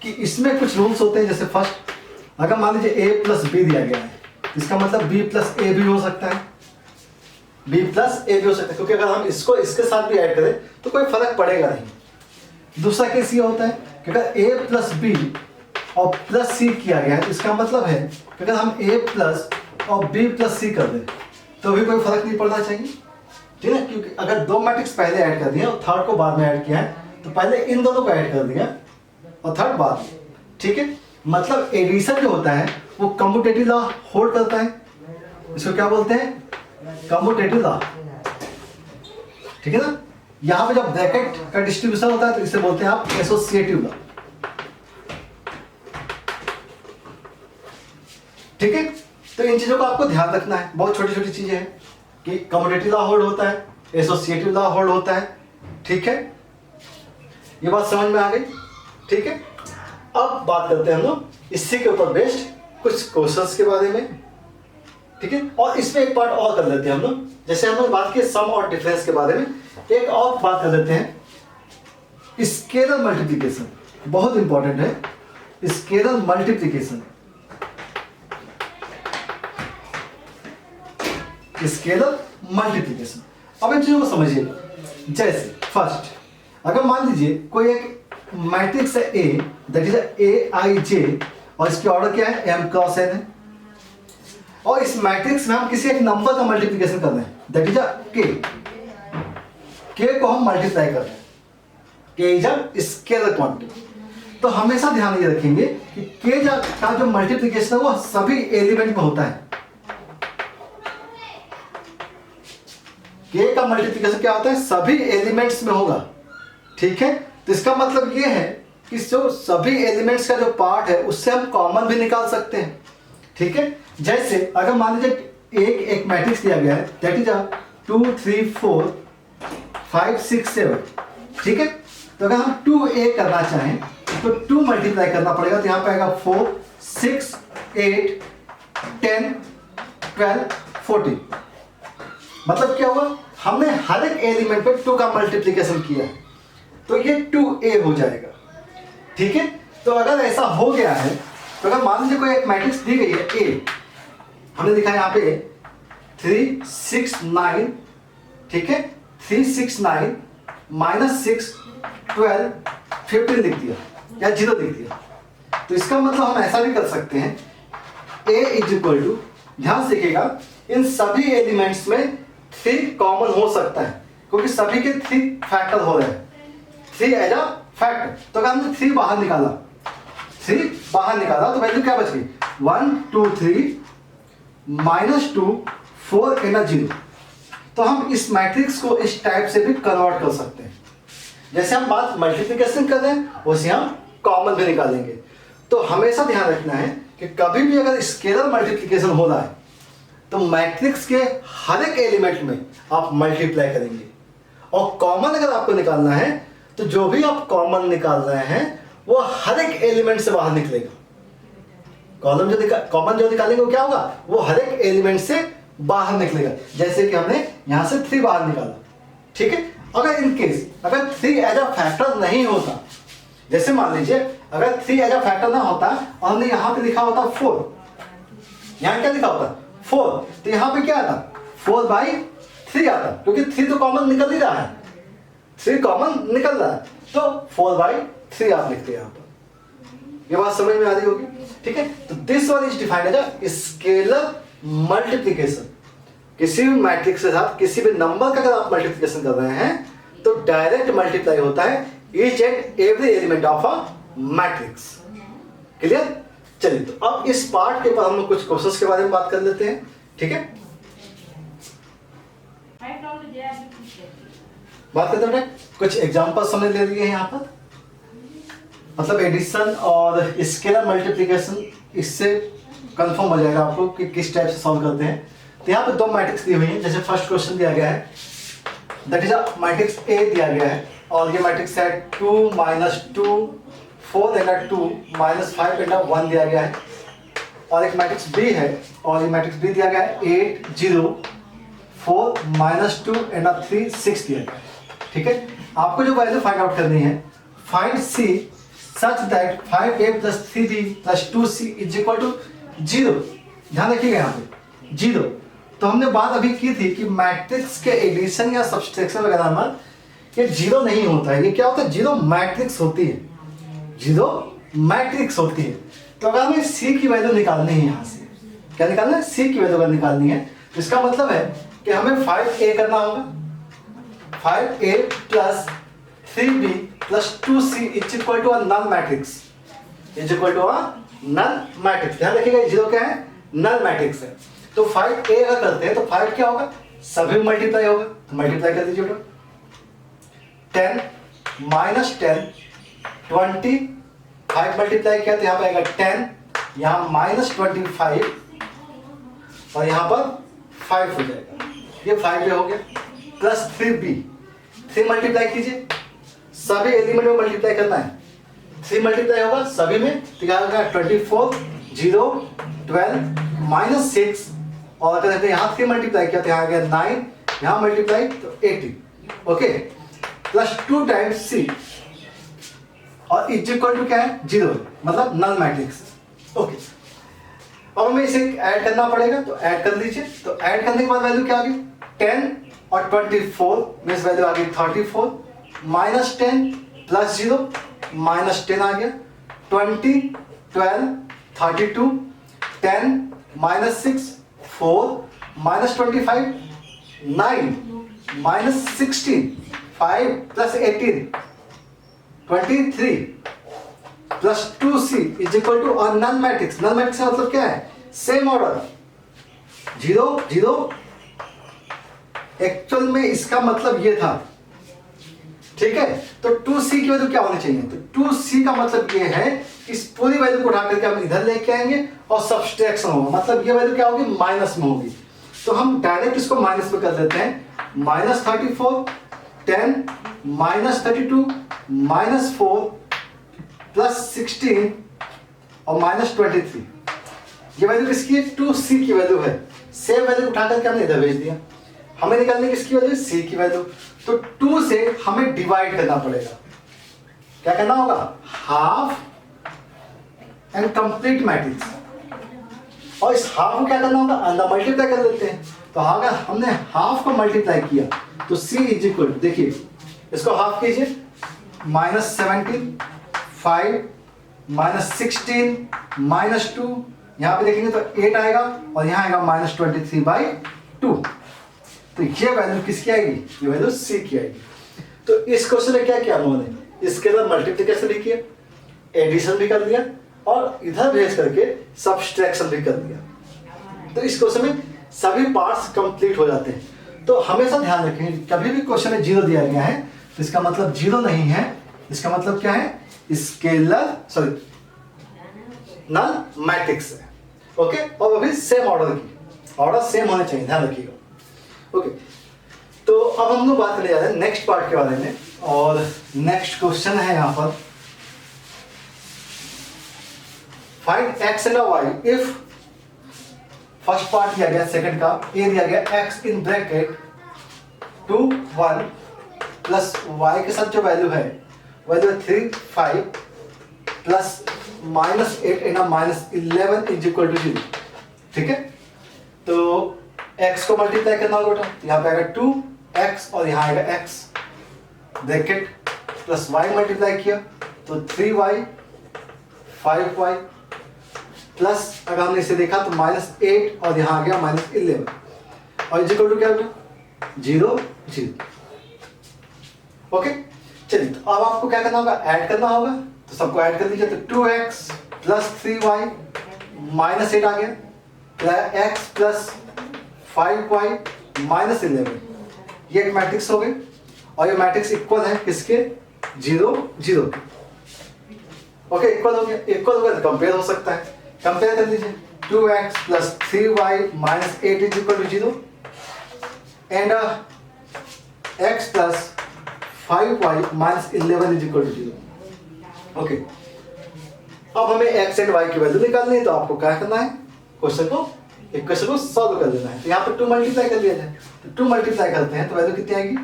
कि इसमें कुछ रूल्स होते हैं। जैसे फर्स्ट, अगर मान लीजिए a + b दिया गया है, इसका मतलब b + a भी हो सकता है, b + a भी हो सकता है, क्योंकि अगर हम इसको इसके साथ भी ऐड करें तो कोई फर्क पड़ेगा नहीं। दूसरा केस ये होता है कि अगर a + b और +c किया गया है, इसका मतलब है कि अगर हम a+ और b + c कर दें तो भी कोई फर्क नहीं पड़ना चाहिए। ठीक है, क्योंकि अगर 2 मैट्रिक्स पहले ऐड कर दिए और थर्ड को बाद में ऐड किया है, तो पहले इन दोनों को ऐड कर दिया और थर्ड बाद में। ठीक है, मतलब एडिशन जो होता है वो कम्यूटेटिव लॉ होल्ड करता है। इसको क्या बोलते हैं, कम्यूटेटिव लॉ। ठीक है ना, यहां पे जब ब्रैकेट का डिस्ट्रीब्यूशन होता है तो इसे बोलते हैं आप एसोसिएटिव लॉ। ठीक है, तो इन चीजों को आपको ध्यान रखना है, बहुत छोटी छोटी चीजें हैं कि कम्यूटेटिव लॉ होल्ड होता है, एसोसिएटिव लॉ होल्ड होता है। ठीक है, ये बात समझ में आ गई। ठीक है, अब बात करते हैं हम लोग इसी के ऊपर बेस्ड कुछ क्वेश्चंस के बारे में। ठीक है, और इसमें एक पार्ट और कर लेते हैं हम लोग। जैसे हम लोग बात की सम और डिफरेंस के बारे में, एक और बात कर लेते हैं, स्केलर मल्टीप्लिकेशन बहुत इंपॉर्टेंट है। Scalar multiplication, scalar multiplication. अब इन चीजों को समझिए। जैसे फर्स्ट, अगर मान लीजिए कोई एक मैट्रिक्स है A, दैट इज Aij, और इसकी ऑर्डर क्या है, m क्रॉस n है, और इस मैट्रिक्स में हम किसी एक नंबर का मल्टीप्लिकेशन कर रहे हैं, दैट इज k को हम मल्टीप्लाई कर रहे हैं, k is a scalar quantity. तो हमेशा ध्यान ये रखेंगे कि k का जो मल्टीप्लिकेशन है वो सभी एलिमेंट में होता है। k का मल्टीप्लिकेशन क्या होता है, सभी एलिमेंट्स में होगा। ठीक है, तो इसका मतलब ये है कि जो सभी एलिमेंट्स का जो पार्ट है उससे हम कॉमन भी निकाल सकते हैं। ठीक है, जैसे अगर मान लीजिए एक मैट्रिक्स दिया गया है, दैट इज 2 3 4 5 6 7। ठीक है, तो अगर हम 2a करना चाहें तो 2 मल्टीप्लाई करना पड़ेगा, तो यहाँ पे आएगा 4 6 8 10 12 14। मतलब क्या हुआ, हमने हर एक एलिमेंट पे 2 का मल्टीप्लिकेशन किया है, तो ये 2a हो जाएगा। ठीक है, तो अगर ऐसा हो गया है, तो अगर मान लीजिए कोई एक मैट्रिक्स दी गई है a, हमने लिखा है यहाँ पे 3 6 9। ठीक है, 3 6 9 -6 12 15 लिख दिया या 0 लिख दिया। तो इसका मतलब हम ऐसा भी कर सकते हैं, a = ध्यान से देखिएगा, इन सभी एलिमेंट्स में 3 कॉमन हो सकता है, क्योंकि सभी के 3 फैक्टर हो रहे हैं, 3 एज अ फैक्टर। तो अगर हमने 3 बाहर निकाला, 3 बाहर निकाला तो वैल्यू क्या बच गई, 1 2 3 -2 4 एंड 0। तो हम इस मैट्रिक्स को इस टाइप से भी कन्वर्ट कर सकते हैं। जैसे हम बात मल्टीप्लिकेशन कर रहे हैं वैसे हम कॉमन भी निकालेंगे। तो हमेशा ध्यान रखना है कि कभी भी अगर स्केलर मल्टीप्लिकेशन हो रहा है तो मैट्रिक्स के हर एक एलिमेंट में आप मल्टीप्लाई करेंगे, और कॉमन अगर आपको निकालना है तो जो भी आप कॉमन निकाल रहे हैं वो हर एक एलिमेंट से बाहर निकलेगा। कॉमन जो निकालेंगे वो क्या होगा, वो हर एक एलिमेंट से बाहर निकलेगा। जैसे कि हमने यहां से 3 बाहर निकाला, ठीक है। अगर इन केस अगर 3 एज अ फैक्टर नहीं होता, जैसे मान लीजिए अगर 3 एज अ फैक्टर ना होता और हमने यहां पे लिखा होता 4, यहां क्या लिखा होता 4, तो यहां पे क्या आता 4/3 आता, क्योंकि 3 तो कॉमन निकल ही रहा है, 3 कॉमन निकल रहा है, तो 4/3 आप लिखते हैं यहां पर। ये बात समझ में आ रही होगी, ठीक है। तो this one is defined as scalar multiplication. किसी भी मैट्रिक्स के साथ किसी भी नंबर का अगर आप मल्टीप्लिकेशन कर रहे हैं तो डायरेक्ट मल्टीप्लाई होता है each and every element of a matrix. Clear. चलिए, तो अब इस पार्ट के ऊपर हम लोग कुछ क्वेश्चंस के बारे में बात कर लेते हैं, ठीक है। बात करते हैं, कुछ एग्जांपल्स हमने ले लिए हैं यहाँ पर, मतलब एडिशन और स्केलर मल्टीप्लिकेशन, इससे कंफर्म हो जाएगा आपको कि किस टाइप से सॉल्व करते हैं। तो यहाँ पे 2 मैट्रिक्स दी हुई है। जैसे फर्स्ट क्वेश्चन दिया गया है, that is a matrix A दिया गया है, और ये मैट्रिक्स है 2 -2 4 एंड 2 -5 एंड 1 दिया गया है। और एक मैट्रिक्स बी है, और ये मैट्रिक्स बी दिया गया है 8 0 4 -2 एंड 3 6 दिया गया है, ठीक है। आपको जो वैल्यू फाइंड आउट करनी है, find C such that 5a + 3b + 2c is equal to 0। ध्यान रखिएगा यहाँ पे 0। तो हमने बात अभी की थी कि मैट्रिक्स के एडिशन या सब्सट्रैक्शन वगैरह में ये 0 नहीं होता है। ये क्या होता है, 0 मैट्रिक्स होती है, 0 मैट्रिक्स होती है। तो अगर हमें c की वैल्यू निकालनी है, यहाँ से क्या निकालना है, c की वैल्यू अगर निकालनी है तो इसका मतलब है कि हमें 5a करना होगा, 5a + 3b + 2c is equal to a null matrix, is equal to a null matrix. ध्यान रखिएगा 0 क्या है, नल मैट्रिक्स है। तो 5a अगर करते हैं तो 5 क्या होगा, सभी मल्टीप्लाई होगा, मल्टीप्लाई कर दीजिए। 10 -10 20, 5 मल्टीप्लाई किया तो यहाँ पर आएगा 10, यहाँ -25 और यहाँ पर 5 हो जाएगा, ये 5a हो गया, प्लस 3b, 3 मल्टीप्लाई कीजिए, सभी एलिमेंट में मल्टीप्लाई करना है, 3 मल्टीप्लाई होगा सभी में, तो क्या होगा 24 0 12 -6, और अगर यहाँ 3 मल्टीप्लाई किया तो यहाँ आ गया 9, यहाँ मल्टीप्लाई तो 18, ओके, प्लस 2 टाइम्स c, और इज इक्वल टू क्या है 0, मतलब नल मैट्रिक्स, ओके। अब हमें इसे ऐड करना पड़ेगा, तो ऐड कर लीजिए। तो ऐड करने के बाद वैल्यू क्या आ गई 10 और 24 मीन्स वैल्यू आ गई 34, -10 + 0 -10 आ गया, 20 12 32 10 -6 4 -25 9 -16 5 + 18 23 + 2c इज इक्वल टू और नल मैट्रिक्स। नल मैट्रिक्स का मतलब क्या है, सेम ऑर्डर 0 0। एक्चुअल में इसका मतलब ये था, ठीक है। तो 2c की वैल्यू क्या होनी चाहिए, तो 2c का मतलब ये है इस पूरी वैल्यू को उठा करके हम इधर लेके आएंगे और सब्सट्रैक्शन होगा, मतलब ये वैल्यू क्या होगी, माइनस में होगी। तो हम डायरेक्ट इसको माइनस में कर देते हैं, -34 10 -32 -4 + 16 और -23, ये वैल्यू किसकी है, 2c की वैल्यू है। सेम वैल्यू उठा करके हमने इधर भेज दिया। हमें निकालनी किसकी वैल्यू, c की वैल्यू। तो 2 से हमें डिवाइड करना पड़ेगा, क्या करना होगा, हाफ एंड कंप्लीट मैट्रिक्स, और इस हाफ को क्या करना होगा, अंदर मल्टीप्लाई कर देते हैं। तो अगर हमने हाफ को मल्टीप्लाई किया तो c इज इक्वल, देखिए इसको हाफ कीजिए, -17 5 -16 -2, यहाँ पे देखेंगे तो 8 आएगा और यहाँ आएगा -23/2। तो ये वैल्यू किसकी आएगी, ये वैल्यू c की आएगी। तो इस क्वेश्चन में क्या किया उन्होंने, स्केलर मल्टीप्लिकेशन भी किया, एडिशन भी कर दिया, और इधर भेज करके सब्सट्रैक्शन भी कर दिया। तो इस क्वेश्चन में सभी पार्ट्स कंप्लीट हो जाते हैं। तो हमेशा ध्यान रखें, कभी भी क्वेश्चन में 0 दिया गया है तो इसका मतलब 0 नहीं है, इसका मतलब क्या है, नल मैट्रिक्स है। ओके, और वो भी सेम ऑर्डर की, ऑर्डर सेम होने चाहिए, ध्यान रखिएगा। ओके, तो अब हम लोग बात करने जा रहे हैं नेक्स्ट पार्ट के बारे में, और नेक्स्ट क्वेश्चन है यहाँ पर, find X and Y if, first part दिया गया, सेकंड का ए दिया गया X in bracket 2 1 plus Y के साथ जो वैल्यू है 3 5 plus -8 and -11 is equal to 0। ठीक है, तो x को मल्टीप्लाई करना होगा बेटा, यहाँ पे आएगा 2x और यहाँ आएगा x bracket plus y multiply किया तो 3y 5y प्लस अगर हमने इसे देखा तो -8 और यहाँ आ गया -11 और इज इक्वल टू क्या बेटा 0 0। ओके, चलिए तो अब आपको क्या करना होगा, ऐड करना होगा, तो सबको ऐड कर दीजिए। तो 2x प्लस 3y -8 आ गया, x प्लस 5y -11, ये एक मैट्रिक्स हो गई, और ये मैट्रिक्स इक्वल है किसके, 0 0 के। ओके, इक्वल हो गया, इक्वल हो गया तो कंपेयर हो सकता है, कंपेयर कर लीजिए। 2x plus 3y -8 is equal to 0 and x plus 5y -11 is equal to 0। Okay, अब हमें x एंड y की वैल्यू निकालनी है, तो आपको क्या करना है, इक्वेशन को सॉल्व कर देना है। तो यहाँ पर 2 मल्टीप्लाई कर लिया जाए, तो 2 मल्टीप्लाई करते हैं तो वैल्यू कितनी आएगी,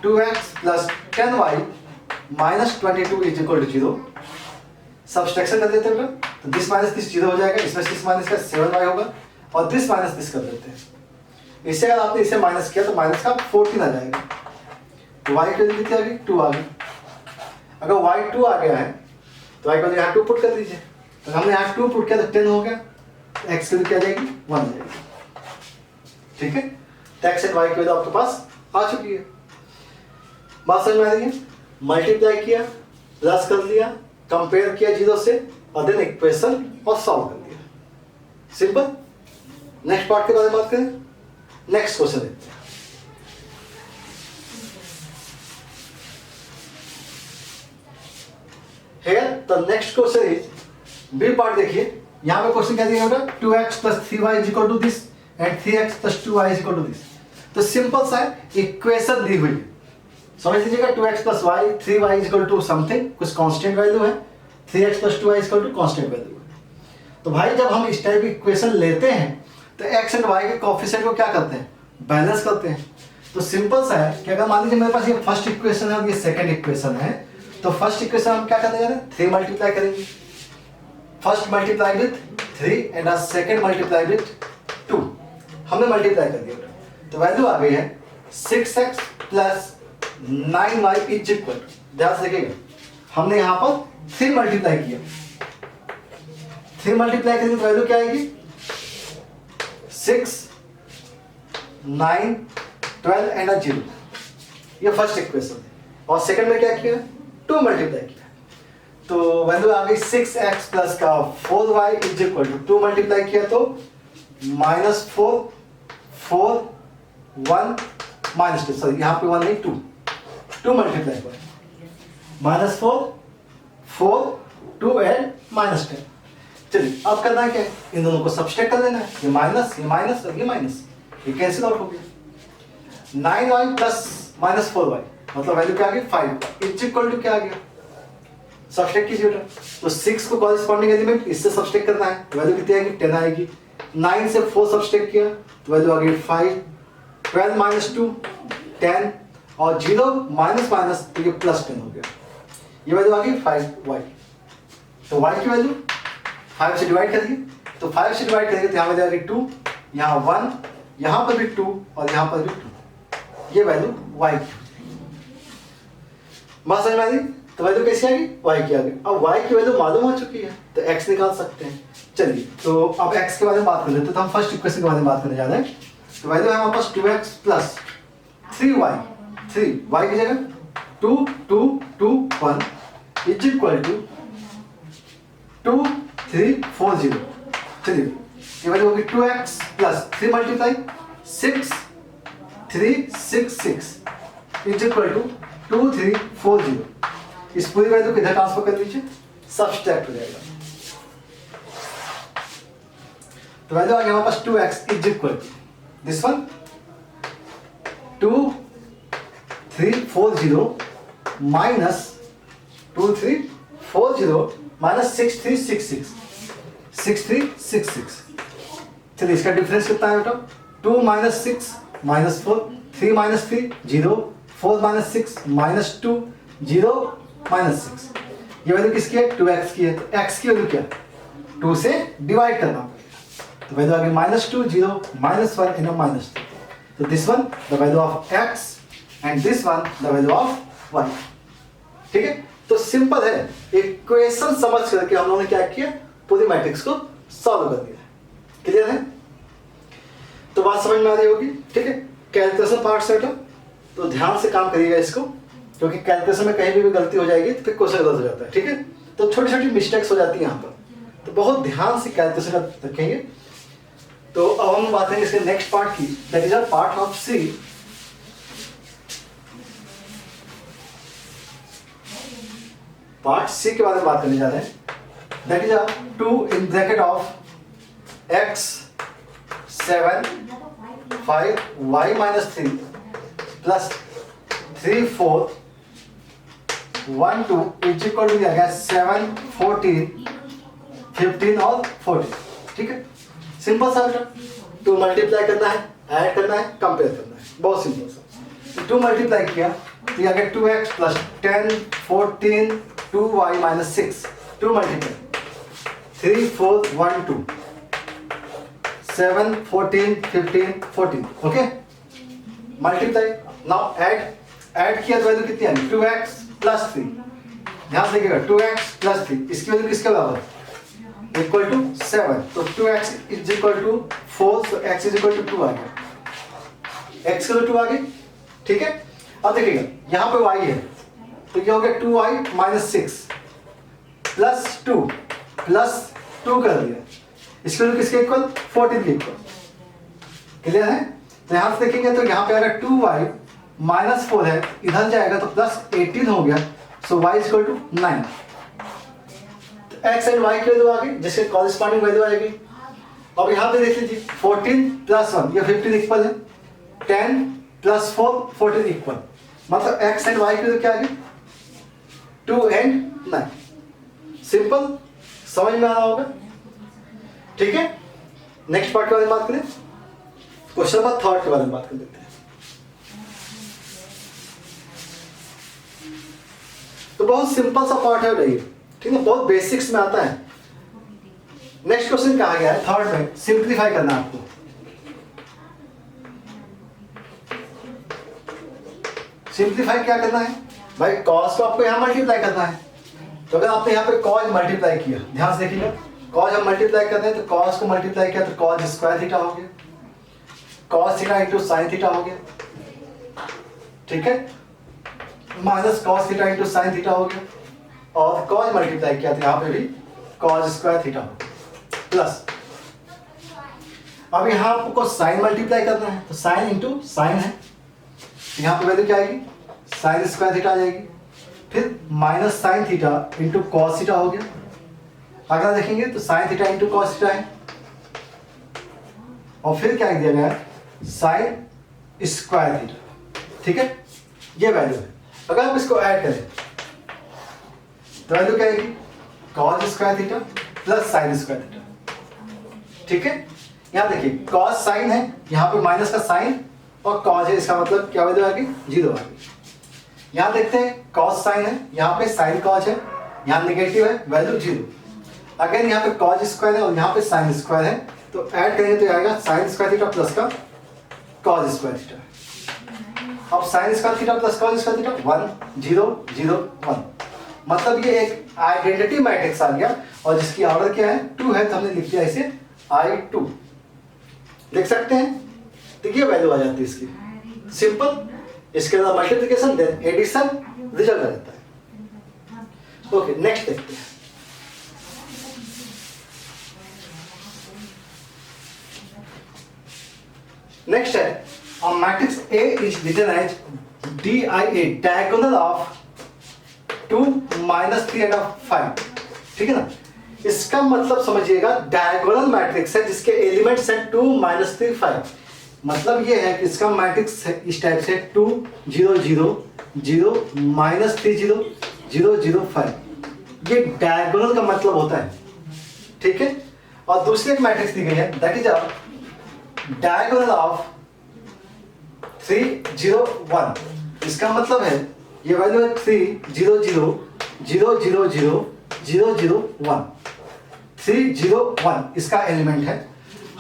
2x plus 10y -22 is equal to 0। Subtraction कर देते हैं, तो दिस माइनस दिस 0 हो जाएगा, इसमें 6 माइनस का 7y होगा, और दिस माइनस दिस कर देते हैं। इससे अगर आपने इसे माइनस किया तो माइनस का 14 आ जाएगा, तो y की वैल्यू कितनी आ गई, 2 आ गई। अगर y 2 आ गया है तो y की वैल्यू यहाँ 2 पुट कर दीजिए, तो हमने यहाँ 2 पुट किया तो 10 हो गया, x की वैल्यू क्या जाएगी, 1 आ जाएगी। ठीक है, तो x एंड y की वैल्यू आपके पास आ चुकी है। बात समझ में आ रही है, मल्टीप्लाई किया, प्लस कर लिया, कंपेयर किया 0 से, और देन इक्वेशन और सॉल्व कर दिया, सिंपल। नेक्स्ट पार्ट के बारे में बात करें, नेक्स्ट क्वेश्चन देखते हैं। Here the next question is, B part देखिए, यहाँ पे क्वेश्चन क्या दिया होगा, 2x plus 3y is equal to this and 3x plus 2y is equal to this। तो सिंपल सा इक्वेशन दी हुई है, समझ लीजिएगा, 2x plus y 3y is equal to something, कुछ कांस्टेंट वैल्यू है, 3x plus 2y is equal to constant value है। तो भाई जब हम इस टाइप की इक्वेशन लेते हैं तो x एंड y के कोएफिशिएंट को क्या करते हैं, बैलेंस करते हैं। तो सिंपल सा है कि अगर मान लीजिए मेरे पास ये फर्स्ट इक्वेशन है और ये सेकंड इक्वेशन है, तो फर्स्ट इक्वेशन हम क्या करने जा रहे हैं, 3 मल्टीप्लाई करेंगे, first multiply with 3 and second multiply with 2, हमने मल्टीप्लाई कर दिया, तो वैल्यू आ गई है 6x plus 9y is equal, ध्यान से देखिएगा, हमने यहाँ पर 3 मल्टीप्लाई किया, 3 मल्टीप्लाई करेंगे तो वैल्यू क्या आएगी, 6 9 12 एंड 0, ये फर्स्ट इक्वेशन है। और सेकंड में क्या किया, 2 मल्टीप्लाई किया, तो वैल्यू आ गई 6x प्लस का 4y is equal to 2 multiply किया तो -4 4 1 -2, सॉरी यहाँ पे 1 नहीं 2 मल्टीप्लाई हुआ, -4 4 2 एंड -10। चलिए अब करना है क्या है, इन दोनों को सब्सट्रैक्ट कर लेना है, ये माइनस और ये माइनस, ये कैंसिल आउट हो गया। 9y प्लस -4y मतलब वैल्यू क्या आ गई 5 इज इक्वल टू क्या आ गया, सब्सट्रैक्ट कीजिए बेटा, तो 6 को कॉरेस्पॉन्डिंग एलिमेंट इससे सब्सट्रैक्ट करना है, वैल्यू कितनी आएगी 10 आएगी, 9 से 4 सब्सट्रैक्ट किया तो वैल्यू आ गई 5, 12 -2 10 और 0 माइनस तो ये +10 हो गया, ये वैल्यू आ गई 5y। तो y की वैल्यू 5 से डिवाइड करिए, तो 5 से डिवाइड करेंगे तो यहाँ वैल्यू आ गई 2, यहाँ 1, यहाँ पर भी 2 और यहाँ पर भी 2, ये वैल्यू y की। बात समझ में आ रही, तो वैल्यू कैसी आ गई, y की आ गई। अब y की वैल्यू मालूम हो चुकी है तो x निकाल सकते हैं। चलिए तो अब x के बारे में बात कर लेते हैं, तो हम फर्स्ट इक्वेशन के बारे में बात करने जा रहे हैं। तो वैल्यू है हमारे पास 2x प्लस 3y, 3y की जगह 2 2 2 1 इज इक्वल टू 2 3 4 0। चलिए ये वैल्यू होगी 2x plus 3 multiply 6 3 6 6 is equal to 2 3 4 0। इस पूरी वैल्यू को इधर ट्रांसफर कर लीजिए, सब्सट्रैक्ट हो जाएगा। तो वैल्यू आ गया हमारे पास 2x is equal to this one 2 3 4 0 minus 2 3 4 0 minus 6 3 6 6 6 3 6 6। चलिए इसका डिफरेंस कितना है बेटा? 2 minus 6 minus 4 3 minus 3 0 4 minus 6 minus 2 0 minus 6। ये वैल्यू किसकी है? 2x की है। तो x की वैल्यू क्या है? 2 से डिवाइड करना पड़ेगा। तो वैल्यू आ गई माइनस 2 0 माइनस 1 इन माइनस 2। तो this one the value of x and this one the value of y। ठीक है, तो सिंपल है, इक्वेशन समझ करके हम लोगों ने क्या किया, पूरी मैट्रिक्स को सॉल्व कर दिया। क्लियर है? तो बात समझ में आ रही होगी। ठीक है, कैलकुलेशन पार्ट सेट है तो ध्यान से काम करिएगा इसको, क्योंकि कैलकुलेशन में कहीं भी गलती हो जाएगी तो फिर क्वेश्चन गलत हो जाता है। ठीक है, तो छोटी छोटी मिस्टेक्स हो जाती है यहाँ पर, तो बहुत ध्यान से कैलकुलेशन रखेंगे। तो अब हम बात करेंगे इसके नेक्स्ट पार्ट की, that is part of C. Part C के बारे में बात करने जा रहे हैं, that is 2 in bracket of x 7 5 y minus 3 plus 3 4 1 2 is equal to 7 14 15 और 40। ठीक है, सिंपल सा बेटा, 2 मल्टीप्लाई करना है, ऐड करना है, कंपेयर करना है, बहुत सिंपल सा। 2 मल्टीप्लाई किया तो ये आ गया 2x plus 10 14 2y minus 6। 2 multiply 3 4 1 2 7 14 15 14। Okay, multiply now add किया तो वैल्यू कितनी आई? 2x plus 3। ध्यान से देखिएगा, 2x प्लस 3 इसकी वैल्यू किसके बराबर? Equal to 7। तो 2x इज इक्वल टू 4, तो x इज इक्वल टू 2 आ गया, x इक्वल टू 2 आ गई। ठीक है, अब देखिएगा यहाँ पे y है तो ये हो गया 2y माइनस 6 प्लस 2 कर दिया, इसके वैल्यू किसके इक्वल? 14 के इक्वल। क्लियर है? तो यहाँ से देखेंगे तो यहाँ पे अगर 2y माइनस 4 है, इधर जाएगा तो प्लस 18 हो गया, सो y इक्वल टू 9। तो x एंड y की वैल्यू आ गई, जिसके कॉरेस्पॉन्डिंग वैल्यू आएगी। अब यहाँ पे देख लीजिए 14 प्लस 1 ये 15 इक्वल है, 10 प्लस 4 14 इक्वल, मतलब x एंड y की वैल्यू क्या आ गई? 2 एंड 9। सिंपल, समझ में आ रहा होगा। ठीक है, नेक्स्ट पार्ट के बारे में बात करें, क्वेश्चन नंबर 3 के बारे में बात कर लेते हैं। तो बहुत सिंपल सा पार्ट है ये, ठीक है, बहुत बेसिक्स में आता है। नेक्स्ट क्वेश्चन कहा गया है 3 में, सिंप्लीफाई करना है आपको। सिंप्लीफाई क्या करना है भाई? कॉस को आपको यहाँ मल्टीप्लाई करना है। तो अगर आपने यहाँ पे कॉस मल्टीप्लाई किया, ध्यान से देखिएगा, कॉस हम मल्टीप्लाई करते हैं तो कॉस को मल्टीप्लाई किया तो कॉस स्क्वायर थीटा हो गया, cos theta into sine theta हो गया। ठीक है, minus cos theta into sine theta हो गया, और कॉस मल्टीप्लाई किया तो यहाँ पे भी कॉस स्क्वायर थीटा हो गया, प्लस अब यहाँ आपको साइन मल्टीप्लाई करना है तो साइन इंटू साइन है, यहाँ पे वैल्यू क्या आएगी? साइन स्क्वायर थीटा आ जाएगी, फिर minus sine theta into cos theta हो गया। अगला देखेंगे तो sine theta into cos theta है, और फिर क्या दिया गया है? Sine square theta. ठीक है, ये वैल्यू है। अगर आप इसको ऐड करें तो वैल्यू क्या आएगी? Cos square theta plus sine square theta. ठीक है, यहाँ देखिए कॉस साइन है, यहाँ पे माइनस का साइन और कॉस है, इसका मतलब क्या वैल्यू आएगी? 0 आएगी। यहाँ देखते हैं कॉस साइन है, यहाँ पे साइन कॉस है, यहाँ नेगेटिव है, वैल्यू 0। अगेन यहाँ पे कॉस स्क्वायर है और यहाँ पे साइन स्क्वायर है, तो ऐड करेंगे तो आएगा साइन स्क्वायर थीटा प्लस का कॉस स्क्वायर थीटा। अब sine square theta plus cos square theta 1 0 0 1, मतलब ये एक आइडेंटिटी मैट्रिक्स आ गया, और जिसकी ऑर्डर क्या है? 2 है, तो हमने लिख दिया इसे I2। देख सकते हैं, तो ये वैल्यू आ जाती है इसकी। सिंपल, इसके अंदर मल्टीप्लिकेशन देन एडिशन रिजल्ट आ जाता है। ओके, नेक्स्ट देखते हैं। नेक्स्ट है a matrix A is written as DIA, diagonal of 2 minus 3 and 5. ठीक है ना? इसका मतलब समझिएगा डायगोनल मैट्रिक्स है जिसके एलिमेंट्स हैं 2 minus 3 5. मतलब ये है कि इसका मैट्रिक्स इस टाइप से 2 0 0 0 minus 3 0 0 0 5. ये डायगोनल का मतलब होता है. ठीक है. और दूसरी एक मैट्रिक्स दी गई है that is a diagonal of 3 0 1. इसका मतलब है ये वैल्यू है 3 0 0 0 0 0 0 0 1. 3 0 1 इसका एलिमेंट है.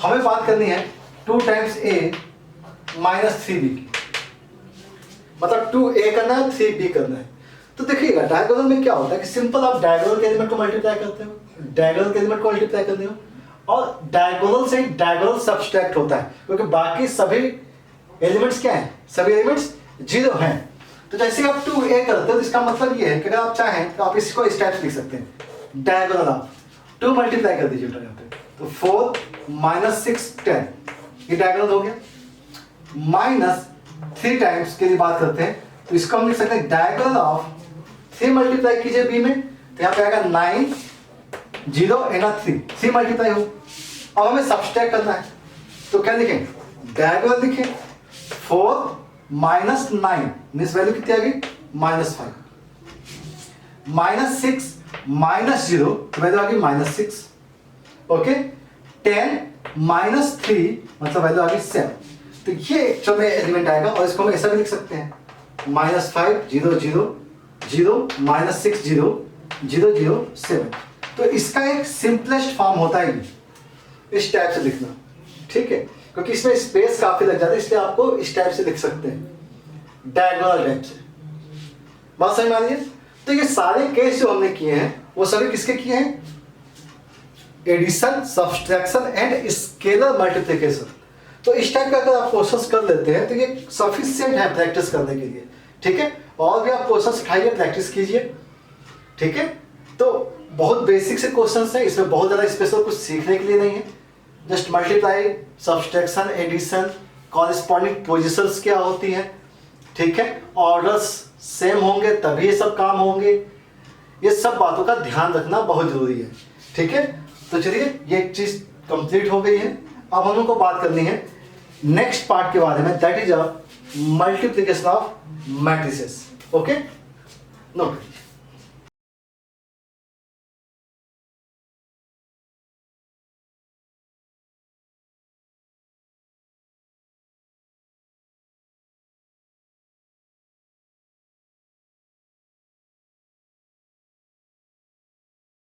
हमें बात करनी है 2 टाइम्स a माइनस 3b की. मतलब 2a करना है 3b करना है. तो देखिएगा डायगोनल में क्या होता है कि सिंपल आप डायगोनल के एलिमेंट को मल्टीप्लाई करते हो, डायगोनल के एलिमेंट को मल्टीप्लाई करते हो और डायगोनल से डायगोनल सब्सट्रैक्ट होता है क्योंकि बाकी सभी एलिमेंट्स क्या हैं? सभी एलिमेंट्स 0 हैं. तो जैसे आप 2a करते हो तो इसका मतलब ये है कि अगर आप चाहें तो आप इसको इस टाइप से लिख सकते हैं डायगोनल ऑफ 2 मल्टीप्लाई कर दीजिए यहाँ पे तो 4 माइनस 6 10 ये डायगोनल हो गया. माइनस 3 टाइम्स के लिए बात करते हैं तो इसको हम लिख सकते हैं डायगोनल ऑफ 3 मल्टीप्लाई कीजिए b में तो यहाँ पे आएगा 9 0 एंड 3 मल्टीप्लाई हो. अब हमें सब्सट्रैक्ट करना है तो क्या लिखें? डायगोनल लिखें 4 माइनस 9 मीन्स वैल्यू कितनी आ गई? माइनस 5. माइनस 6 माइनस 0 तो वैल्यू आ गई माइनस 6. ओके. 10 माइनस 3 मतलब वैल्यू आ गई 7. तो ये एक्चुअल में एलिमेंट आएगा और इसको हम ऐसा भी लिख सकते हैं माइनस 5 0 0 0 माइनस 6 0 0 0 7. तो इसका एक सिंपलेस्ट फॉर्म होता है इस टाइप से लिखना. ठीक है. क्योंकि इसमें स्पेस काफी लग जाता है इसलिए आपको इस टाइप से लिख सकते हैं डायगोनल टाइप से. बात समझ में आ रही है? तो ये सारे केस जो हमने किए हैं वो सभी किसके किए हैं? Addition, subtraction and scalar multiplication. तो इस टाइप का अगर आप क्वेश्चंस कर लेते हैं तो ये सफिशिएंट है प्रैक्टिस करने के लिए. ठीक है. और भी आप क्वेश्चंस उठाइए, प्रैक्टिस कीजिए. ठीक है. तो बहुत बेसिक से क्वेश्चंस है, इसमें बहुत ज्यादा स्पेशल कुछ सीखने के लिए नहीं है. Just multiply, subtraction, addition, corresponding positions क्या होती है. ठीक है. ऑर्डर्स सेम होंगे तभी ये सब काम होंगे. ये सब बातों का ध्यान रखना बहुत जरूरी है. ठीक है. तो चलिए ये एक चीज कंप्लीट हो गई है. अब हम लोग को बात करनी है नेक्स्ट पार्ट के बारे में that is a multiplication of matrices. Okay. Note.